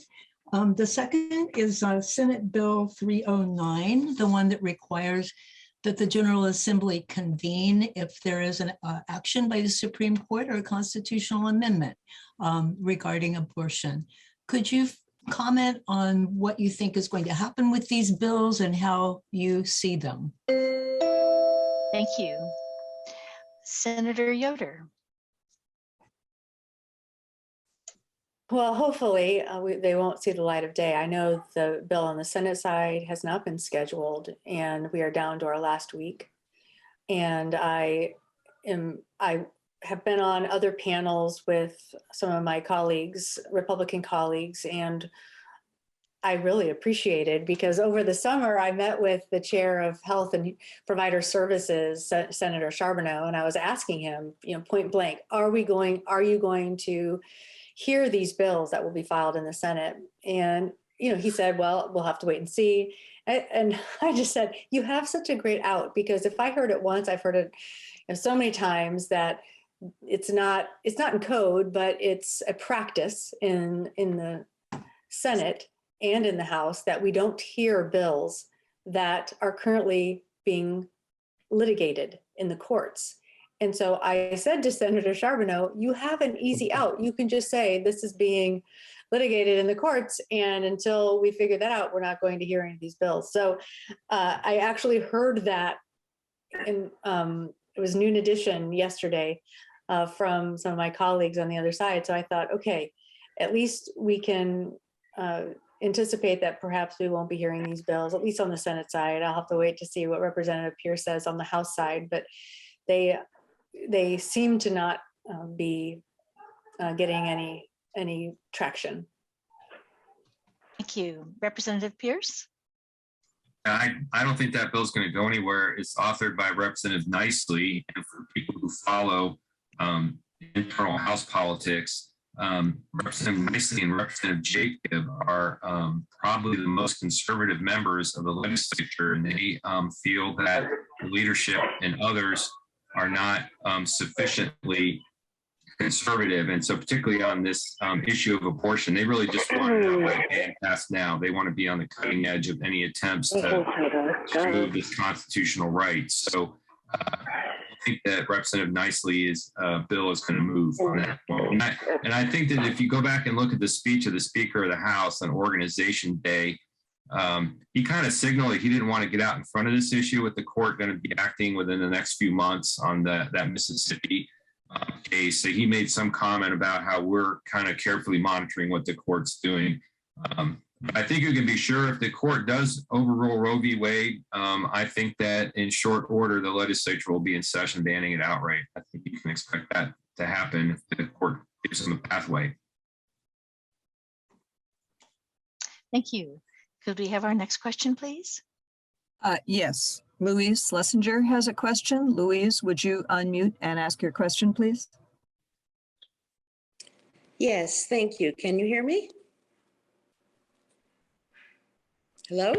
The second is Senate Bill 309, the one that requires that the General Assembly convene if there is an action by the Supreme Court or a constitutional amendment regarding abortion. Could you comment on what you think is going to happen with these bills and how you see them? Thank you. Senator Yoder. Well, hopefully they won't see the light of day. I know the bill on the Senate side has not been scheduled, and we are down to our last week. And I have been on other panels with some of my colleagues, Republican colleagues, and I really appreciate it because over the summer I met with the chair of Health and Provider Services, Senator Charbonneau, and I was asking him, point blank, are you going to hear these bills that will be filed in the Senate? And, he said, well, we'll have to wait and see. And I just said, you have such a great out, because if I heard it once, I've heard it so many times that it's not in code, but it's a practice in the Senate and in the House that we don't hear bills that are currently being litigated in the courts. And so I said to Senator Charbonneau, you have an easy out. You can just say this is being litigated in the courts, and until we figure that out, we're not going to hear any of these bills. So I actually heard that in it was Noon Edition yesterday from some of my colleagues on the other side. So I thought, okay, at least we can anticipate that perhaps we won't be hearing these bills, at least on the Senate side. I'll have to wait to see what Representative Pierce says on the House side, but they seem to not be getting any traction. Thank you. Representative Pierce? I don't think that bill's going to go anywhere. It's authored by Representative Nicely, and for people who follow internal House politics, Representative Nicely and Representative Jacob are probably the most conservative members of the legislature, and they feel that the leadership and others are not sufficiently conservative. And so particularly on this issue of abortion, they really just want to outright ban passed now. They want to be on the cutting edge of any attempts to remove this constitutional right. So I think that Representative Nicely's bill is going to move on that point. And I think that if you go back and look at the speech of the Speaker of the House on Organization Day, he kind of signaled that he didn't want to get out in front of this issue with the court going to be acting within the next few months on that Mississippi case. So he made some comment about how we're kind of carefully monitoring what the court's doing. But I think you can be sure if the court does overrule Roe v. Wade, I think that in short order, the legislature will be in session banning it outright. I think you can expect that to happen if the court gives them a pathway. Thank you. Could we have our next question, please? Yes, Louise Schlesinger has a question. Louise, would you unmute and ask your question, please? Yes, thank you. Can you hear me? Hello?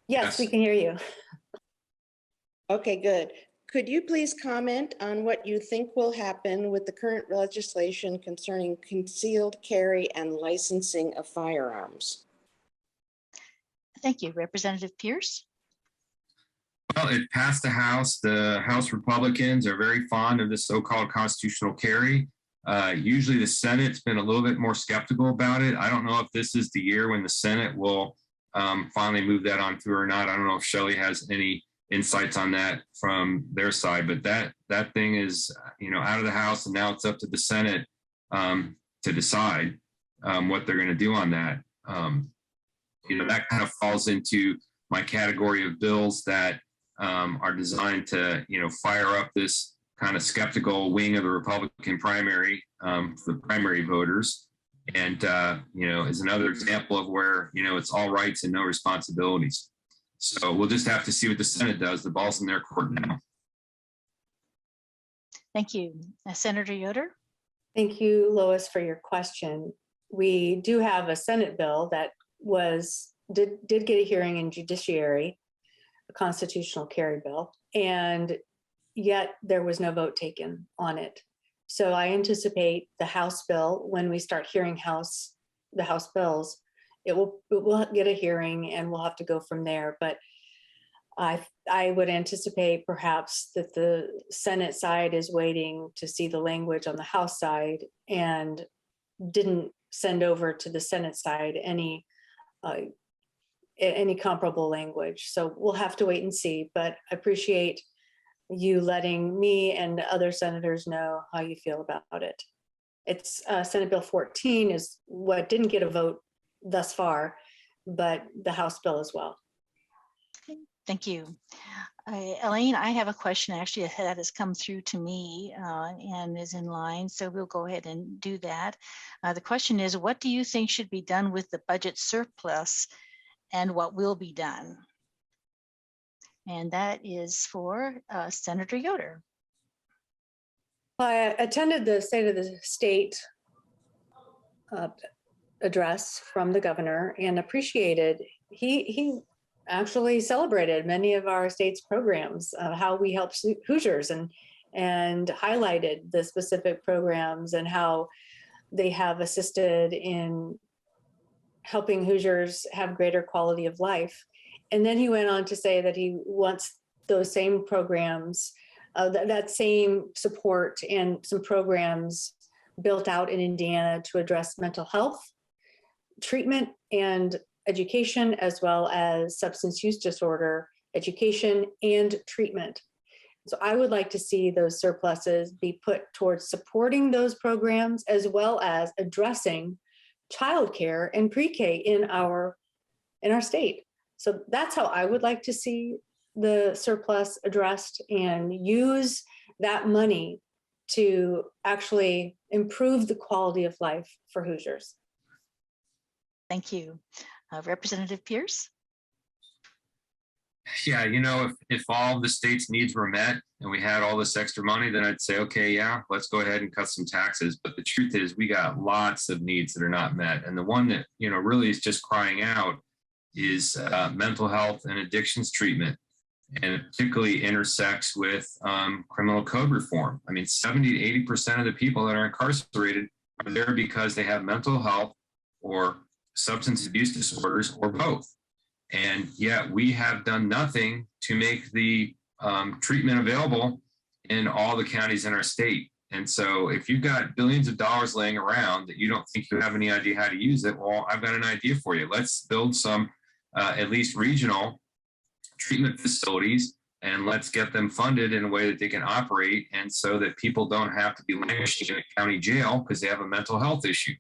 Yes, we can hear you. Okay, good. Could you please comment on what you think will happen with the current legislation concerning concealed carry and licensing of firearms? Thank you. Representative Pierce? Well, it passed the House. The House Republicans are very fond of this so-called constitutional carry. Usually the Senate's been a little bit more skeptical about it. I don't know if this is the year when the Senate will finally move that on through or not. I don't know if Shelley has any insights on that from their side, but that thing is, out of the House, and now it's up to the Senate to decide what they're going to do on that. That kind of falls into my category of bills that are designed to, fire up this kind of skeptical wing of the Republican primary for the primary voters. And, is another example of where, it's all rights and no responsibilities. So we'll just have to see what the Senate does. The ball's in their court now. Thank you. Senator Yoder? Thank you, Lois, for your question. We do have a Senate bill that did get a hearing in Judiciary, a constitutional carry bill, and yet there was no vote taken on it. So I anticipate the House bill, when we start hearing the House bills, it will get a hearing and we'll have to go from there. But I would anticipate perhaps that the Senate side is waiting to see the language on the House side and didn't send over to the Senate side any comparable language. So we'll have to wait and see, but I appreciate you letting me and other senators know how you feel about it. It's Senate Bill 14 is what didn't get a vote thus far, but the House bill as well. Thank you. Elaine, I have a question actually that has come through to me and is in line, so we'll go ahead and do that. The question is, what do you think should be done with the budget surplus and what will be done? And that is for Senator Yoder. I attended the State of the State address from the governor and appreciated, he actually celebrated many of our state's programs, how we help Hoosiers and highlighted the specific programs and how they have assisted in helping Hoosiers have greater quality of life. And then he went on to say that he wants those same programs, that same support and some programs built out in Indiana to address mental health treatment and education, as well as substance use disorder education and treatment. So I would like to see those surpluses be put towards supporting those programs, as well as addressing childcare and pre-K in our state. So that's how I would like to see the surplus addressed, and use that money to actually improve the quality of life for Hoosiers. Thank you. Representative Pierce? Yeah, you know, if all the state's needs were met and we had all this extra money, then I'd say, okay, yeah, let's go ahead and cut some taxes. But the truth is we got lots of needs that are not met. And the one that, you know, really is just crying out is mental health and addictions treatment. And it particularly intersects with criminal code reform. I mean, 70 to 80% of the people that are incarcerated are there because they have mental health or substance abuse disorders or both. And yet we have done nothing to make the treatment available in all the counties in our state. And so if you've got billions of dollars laying around that you don't think you have any idea how to use it, well, I've got an idea for you. Let's build some at least regional treatment facilities, and let's get them funded in a way that they can operate, and so that people don't have to be languishing in a county jail because they have a mental health issue,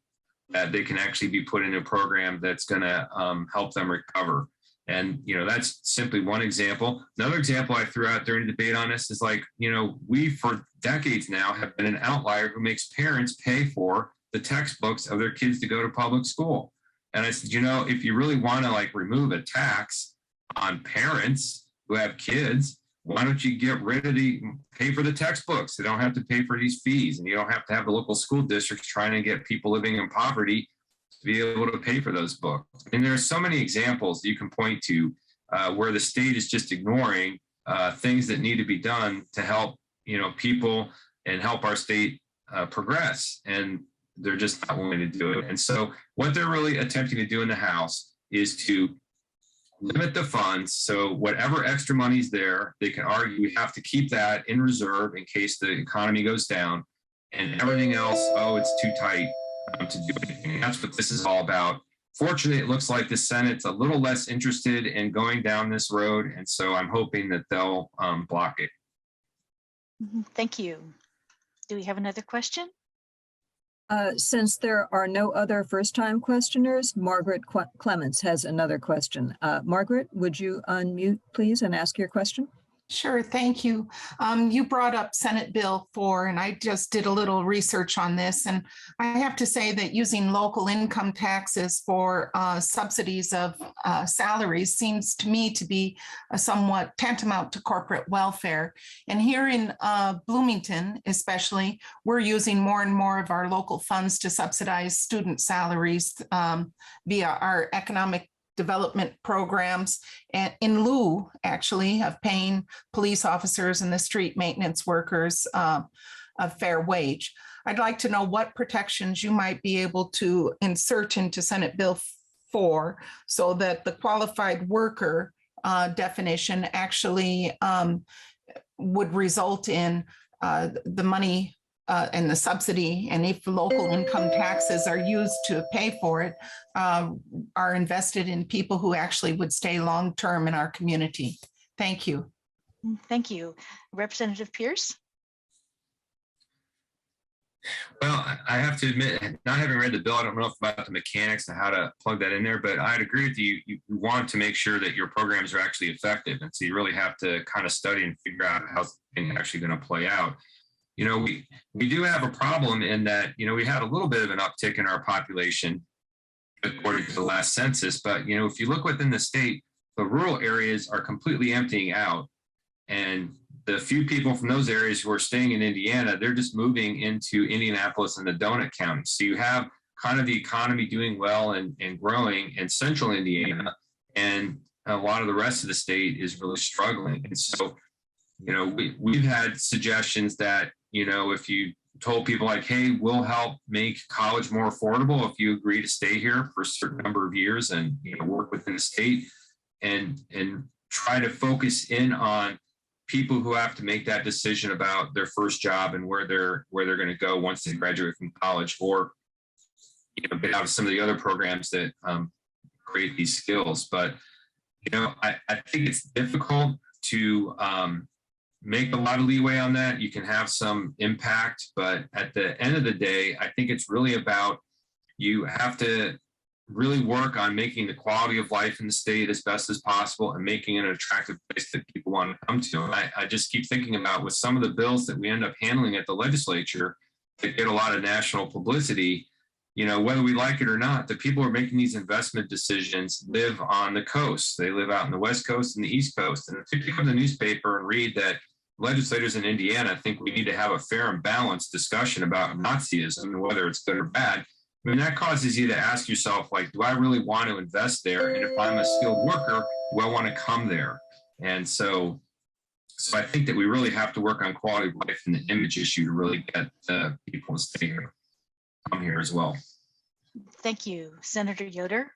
that they can actually be put in a program that's going to help them recover. And, you know, that's simply one example. Another example I threw out during the debate on this is like, you know, we for decades now have been an outlier who makes parents pay for the textbooks of their kids to go to public school. And I said, you know, if you really want to like remove a tax on parents who have kids, why don't you get rid of pay for the textbooks? They don't have to pay for these fees, and you don't have to have the local school districts trying to get people living in poverty to be able to pay for those books. And there are so many examples that you can point to where the state is just ignoring things that need to be done to help, you know, people and help our state progress. And they're just not willing to do it. And so what they're really attempting to do in the House is to limit the funds. So whatever extra money's there, they can argue we have to keep that in reserve in case the economy goes down, and everything else, oh, it's too tight to do anything. That's what this is all about. Fortunately, it looks like the Senate's a little less interested in going down this road. And so I'm hoping that they'll block it. Thank you. Do we have another question? Since there are no other first-time questioners, Margaret Clements has another question. Margaret, would you unmute, please, and ask your question? Sure, thank you. You brought up Senate Bill 4, and I just did a little research on this. And I have to say that using local income taxes for subsidies of salaries seems to me to be a somewhat tantamount to corporate welfare. And here in Bloomington, especially, we're using more and more of our local funds to subsidize student salaries via our economic development programs, and in lieu, actually, of paying police officers and the street maintenance workers a fair wage. I'd like to know what protections you might be able to insert into Senate Bill 4 so that the qualified worker definition actually would result in the money and the subsidy, and if local income taxes are used to pay for it, are invested in people who actually would stay long-term in our community. Thank you. Thank you. Representative Pierce? Well, I have to admit, not having read the bill, I don't know about the mechanics and how to plug that in there, but I'd agree with you. You want to make sure that your programs are actually effective. And so you really have to kind of study and figure out how things are actually going to play out. You know, we do have a problem in that, you know, we had a little bit of an uptick in our population according to the last census. But, you know, if you look within the state, the rural areas are completely emptying out. And the few people from those areas who are staying in Indiana, they're just moving into Indianapolis and the donut counties. So you have kind of the economy doing well and growing in central Indiana, and a lot of the rest of the state is really struggling. And so, you know, we've had suggestions that, you know, if you told people like, hey, we'll help make college more affordable if you agree to stay here for a certain number of years and, you know, work within the state and try to focus in on people who have to make that decision about their first job and where they're going to go once they graduate from college, or, you know, get out of some of the other programs that create these skills. But, you know, I think it's difficult to make a lot of leeway on that. You can have some impact, but at the end of the day, I think it's really about, you have to really work on making the quality of life in the state as best as possible and making it an attractive place that people want to come to. And I just keep thinking about with some of the bills that we end up handling at the legislature that get a lot of national publicity, you know, whether we like it or not, the people who are making these investment decisions live on the coast. They live out on the West Coast and the East Coast. And if you pick up the newspaper and read that legislators in Indiana think we need to have a fair and balanced discussion about Nazism and whether it's good or bad, I mean, that causes you to ask yourself, like, do I really want to invest there? And if I'm a skilled worker, do I want to come there? And so I think that we really have to work on quality of life and the image issue to really get people to stay here, come here as well. Thank you. Senator Yoder.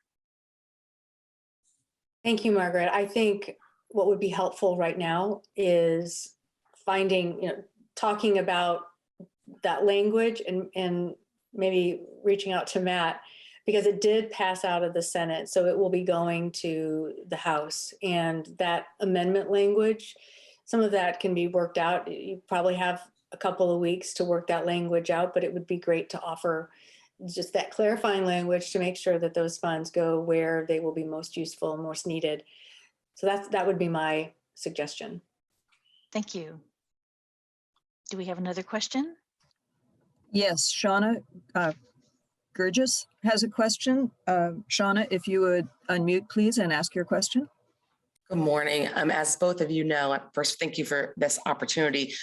Thank you, Margaret. I think what would be helpful right now is finding, talking about that language and maybe reaching out to Matt, because it did pass out of the Senate. So it will be going to the House, and that amendment language, some of that can be worked out. You probably have a couple of weeks to work that language out, but it would be great to offer just that clarifying language to make sure that those funds go where they will be most useful and most needed. So that would be my suggestion. Thank you. Do we have another question? Yes, Shauna Gurgis has a question. Shauna, if you would unmute, please, and ask your question. Good morning. As both of you know, first, thank you for this opportunity.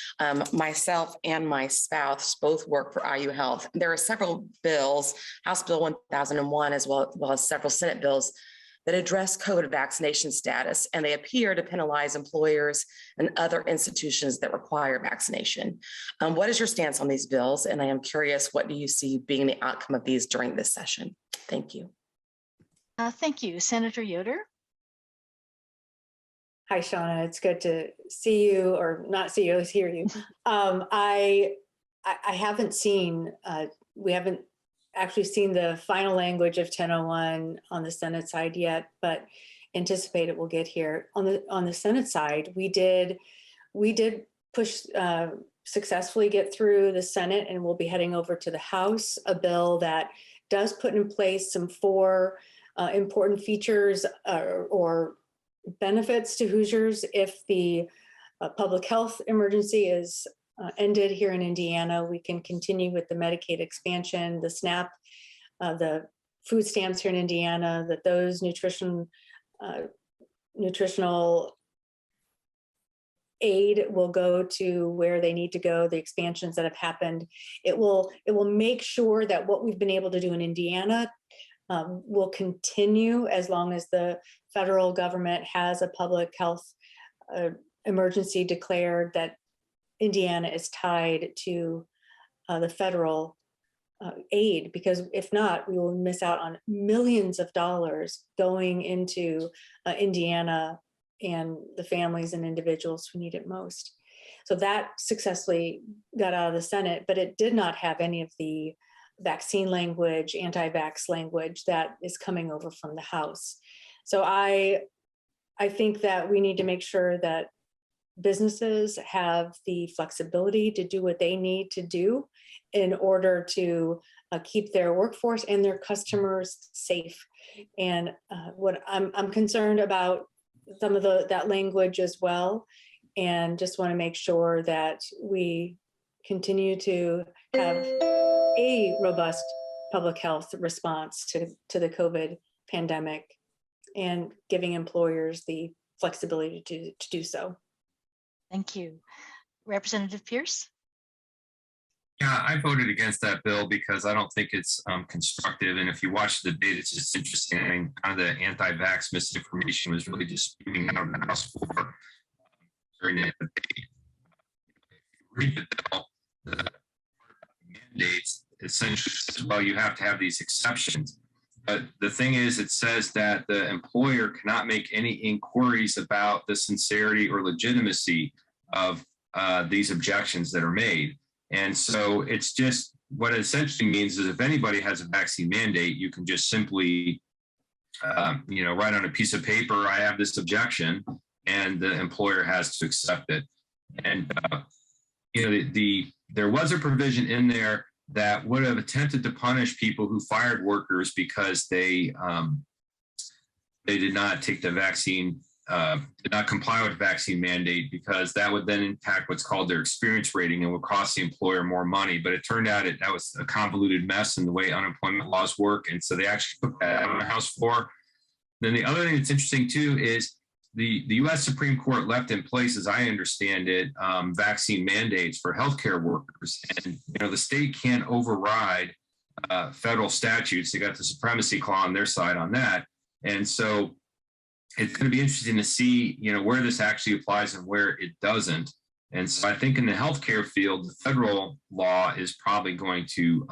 Myself and my spouse both work for IU Health. There are several bills, House Bill 1001, as well as several Senate bills that address COVID vaccination status, and they appear to penalize employers and other institutions that require vaccination. What is your stance on these bills? And I am curious, what do you see being the outcome of these during this session? Thank you. Thank you. Senator Yoder. Hi, Shauna. It's good to see you, or not see you, at least hear you. I haven't seen, we haven't actually seen the final language of 1001 on the Senate side yet, but anticipate it will get here. On the Senate side, we did push, successfully get through the Senate, and we'll be heading over to the House, a bill that does put in place some 4 important features or benefits to Hoosiers if the public health emergency is ended here in Indiana. We can continue with the Medicaid expansion, the SNAP, the food stamps here in Indiana, that those nutritional aid will go to where they need to go, the expansions that have happened. It will make sure that what we've been able to do in Indiana will continue as long as the federal government has a public health emergency declared, that Indiana is tied to the federal aid, because if not, we will miss out on millions of dollars going into Indiana and the families and individuals who need it most. So that successfully got out of the Senate, but it did not have any of the vaccine language, anti-vax language that is coming over from the House. So I think that we need to make sure that businesses have the flexibility to do what they need to do in order to keep their workforce and their customers safe. And what I'm concerned about some of that language as well, and just want to make sure that we continue to have a robust public health response to the COVID pandemic, and giving employers the flexibility to do so. Thank you. Representative Pierce? Yeah, I voted against that bill because I don't think it's constructive. And if you watch the debate, it's just interesting. I mean, kind of the anti-vax misinformation was really just spewing out of the House floor during the debate. If you read the bill, the mandates essentially says, well, you have to have these exceptions. But the thing is, it says that the employer cannot make any inquiries about the sincerity or legitimacy of these objections that are made. And so it's just, what it essentially means is if anybody has a vaccine mandate, you can just simply, write on a piece of paper, I have this objection, and the employer has to accept it. And, there was a provision in there that would have attempted to punish people who fired workers because they did not take the vaccine, did not comply with the vaccine mandate, because that would then impact what's called their experience rating and would cost the employer more money. But it turned out that was a convoluted mess in the way unemployment laws work. And so they actually put that on the House floor. Then the other thing that's interesting too is the U.S. Supreme Court left in place, as I understand it, vaccine mandates for healthcare workers. And, the state can't override federal statutes. They got the supremacy clause on their side on that. And so it's going to be interesting to see, where this actually applies and where it doesn't. And so I think in the healthcare field, the federal law is probably going to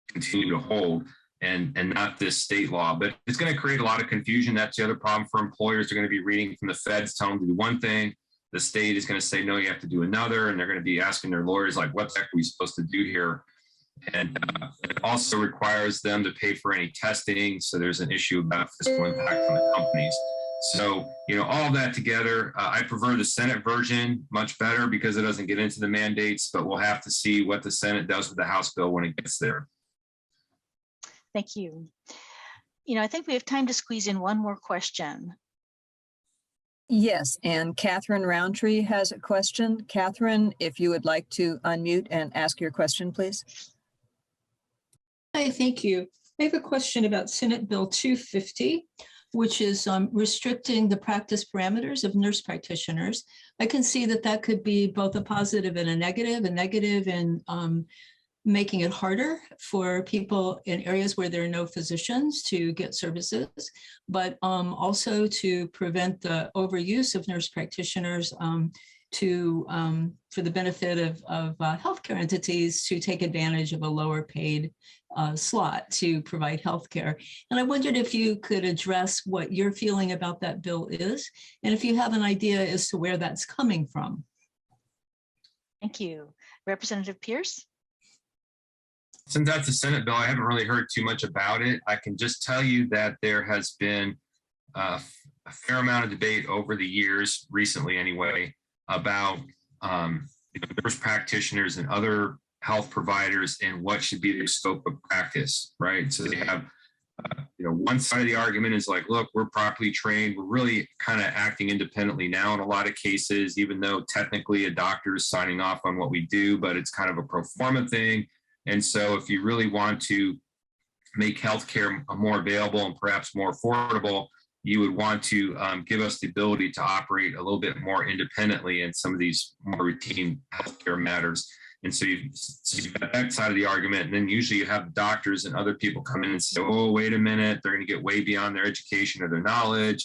continue to hold and not this state law. But it's going to create a lot of confusion. That's the other problem for employers. They're going to be reading from the feds telling them to do one thing. The state is going to say, no, you have to do another. And they're going to be asking their lawyers, like, what the heck are we supposed to do here? And it also requires them to pay for any testing. So there's an issue about fiscal impact from the companies. So, all of that together, I prefer the Senate version much better because it doesn't get into the mandates, but we'll have to see what the Senate does with the House bill when it gets there. Thank you. I think we have time to squeeze in one more question. Yes, and Catherine Roundtree has a question. Catherine, if you would like to unmute and ask your question, please. Hi, thank you. I have a question about Senate Bill 250, which is restricting the practice parameters of nurse practitioners. I can see that could be both a positive and a negative in making it harder for people in areas where there are no physicians to get services, but also to prevent the overuse of nurse practitioners for the benefit of healthcare entities to take advantage of a lower paid slot to provide healthcare. And I wondered if you could address what your feeling about that bill is, and if you have an idea as to where that's coming from. Thank you. Representative Pierce? Since that's a Senate bill, I haven't really heard too much about it. I can just tell you that there has been a fair amount of debate over the years, recently anyway, about nurse practitioners and other health providers and what should be their scope of practice, right? So they have, one side of the argument is like, look, we're properly trained. We're really kind of acting independently now in a lot of cases, even though technically a doctor is signing off on what we do, but it's kind of a pro forma thing. And so if you really want to make healthcare more available and perhaps more affordable, you would want to give us the ability to operate a little bit more independently in some of these more routine healthcare matters. And so you've got that side of the argument. And then usually you have doctors and other people come in and say, oh, wait a minute, they're going to get way beyond their education or their knowledge,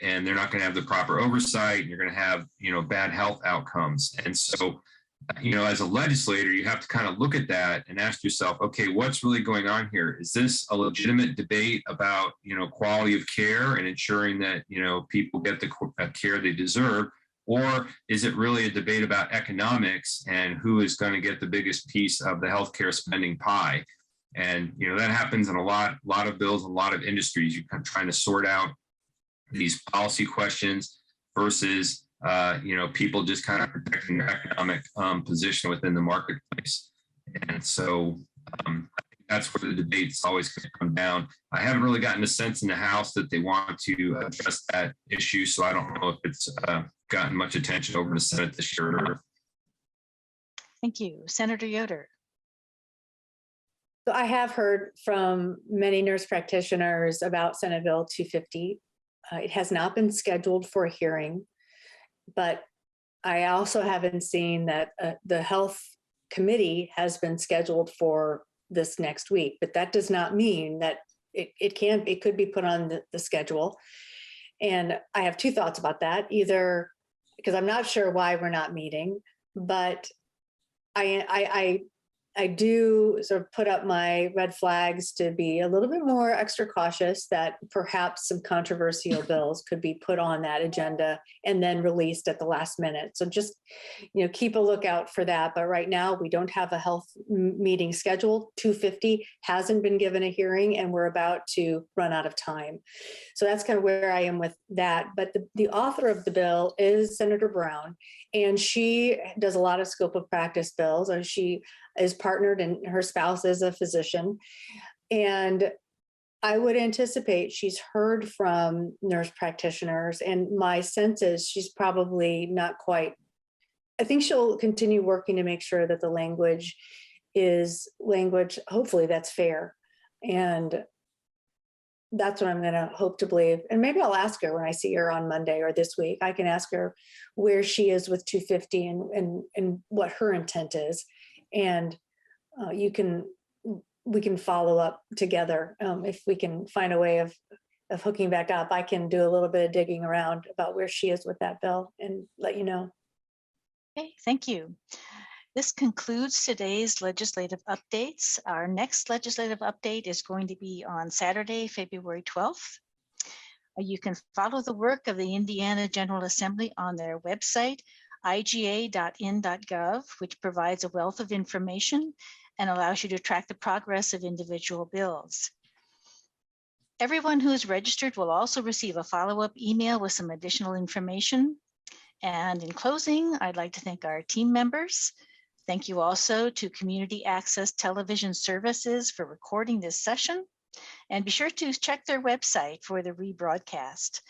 and they're not going to have the proper oversight. And you're going to have, bad health outcomes. And so, as a legislator, you have to kind of look at that and ask yourself, okay, what's really going on here? Is this a legitimate debate about, quality of care and ensuring that, people get the care they deserve? Or is it really a debate about economics and who is going to get the biggest piece of the healthcare spending pie? And, that happens in a lot of bills, a lot of industries. You're trying to sort out these policy questions versus people just kind of protecting their economic position within the marketplace. And so I think that's where the debate's always going to come down. I haven't really gotten a sense in the House that they want to address that issue. So I don't know if it's gotten much attention over the Senate this year. Thank you. Senator Yoder. So I have heard from many nurse practitioners about Senate Bill 250. It has not been scheduled for a hearing. But I also haven't seen that the health committee has been scheduled for this next week, but that does not mean that it could be put on the schedule. And I have two thoughts about that, either because I'm not sure why we're not meeting, but I do sort of put up my red flags to be a little bit more extra cautious that perhaps some controversial bills could be put on that agenda and then released at the last minute. So just, keep a lookout for that. But right now we don't have a health meeting scheduled. 250 hasn't been given a hearing and we're about to run out of time. So that's kind of where I am with that. But the author of the bill is Senator Brown, and she does a lot of scope of practice bills, and is partnered and her spouse is a physician. And I would anticipate she's heard from nurse practitioners, and my sense is she's probably not quite. I think she'll continue working to make sure that the language is language, hopefully that's fair. And that's what I'm going to hope to believe. And maybe I'll ask her when I see her on Monday or this week. I can ask her where she is with 250 and what her intent is. And we can follow up together. If we can find a way of hooking back up, I can do a little bit of digging around about where she is with that bill and let you know. Okay, thank you. This concludes today's legislative updates. Our next legislative update is going to be on Saturday, February 12th. You can follow the work of the Indiana General Assembly on their website, iga.in.gov, which provides a wealth of information and allows you to track the progress of individual bills. Everyone who is registered will also receive a follow-up email with some additional information. And in closing, I'd like to thank our team members. Thank you also to Community Access Television Services for recording this session. And be sure to check their website for the rebroadcast.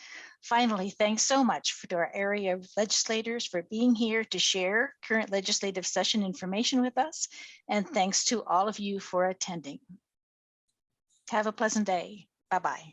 Finally, thanks so much to our area legislators for being here to share current legislative session information with us. And thanks to all of you for attending. Have a pleasant day. Bye-bye.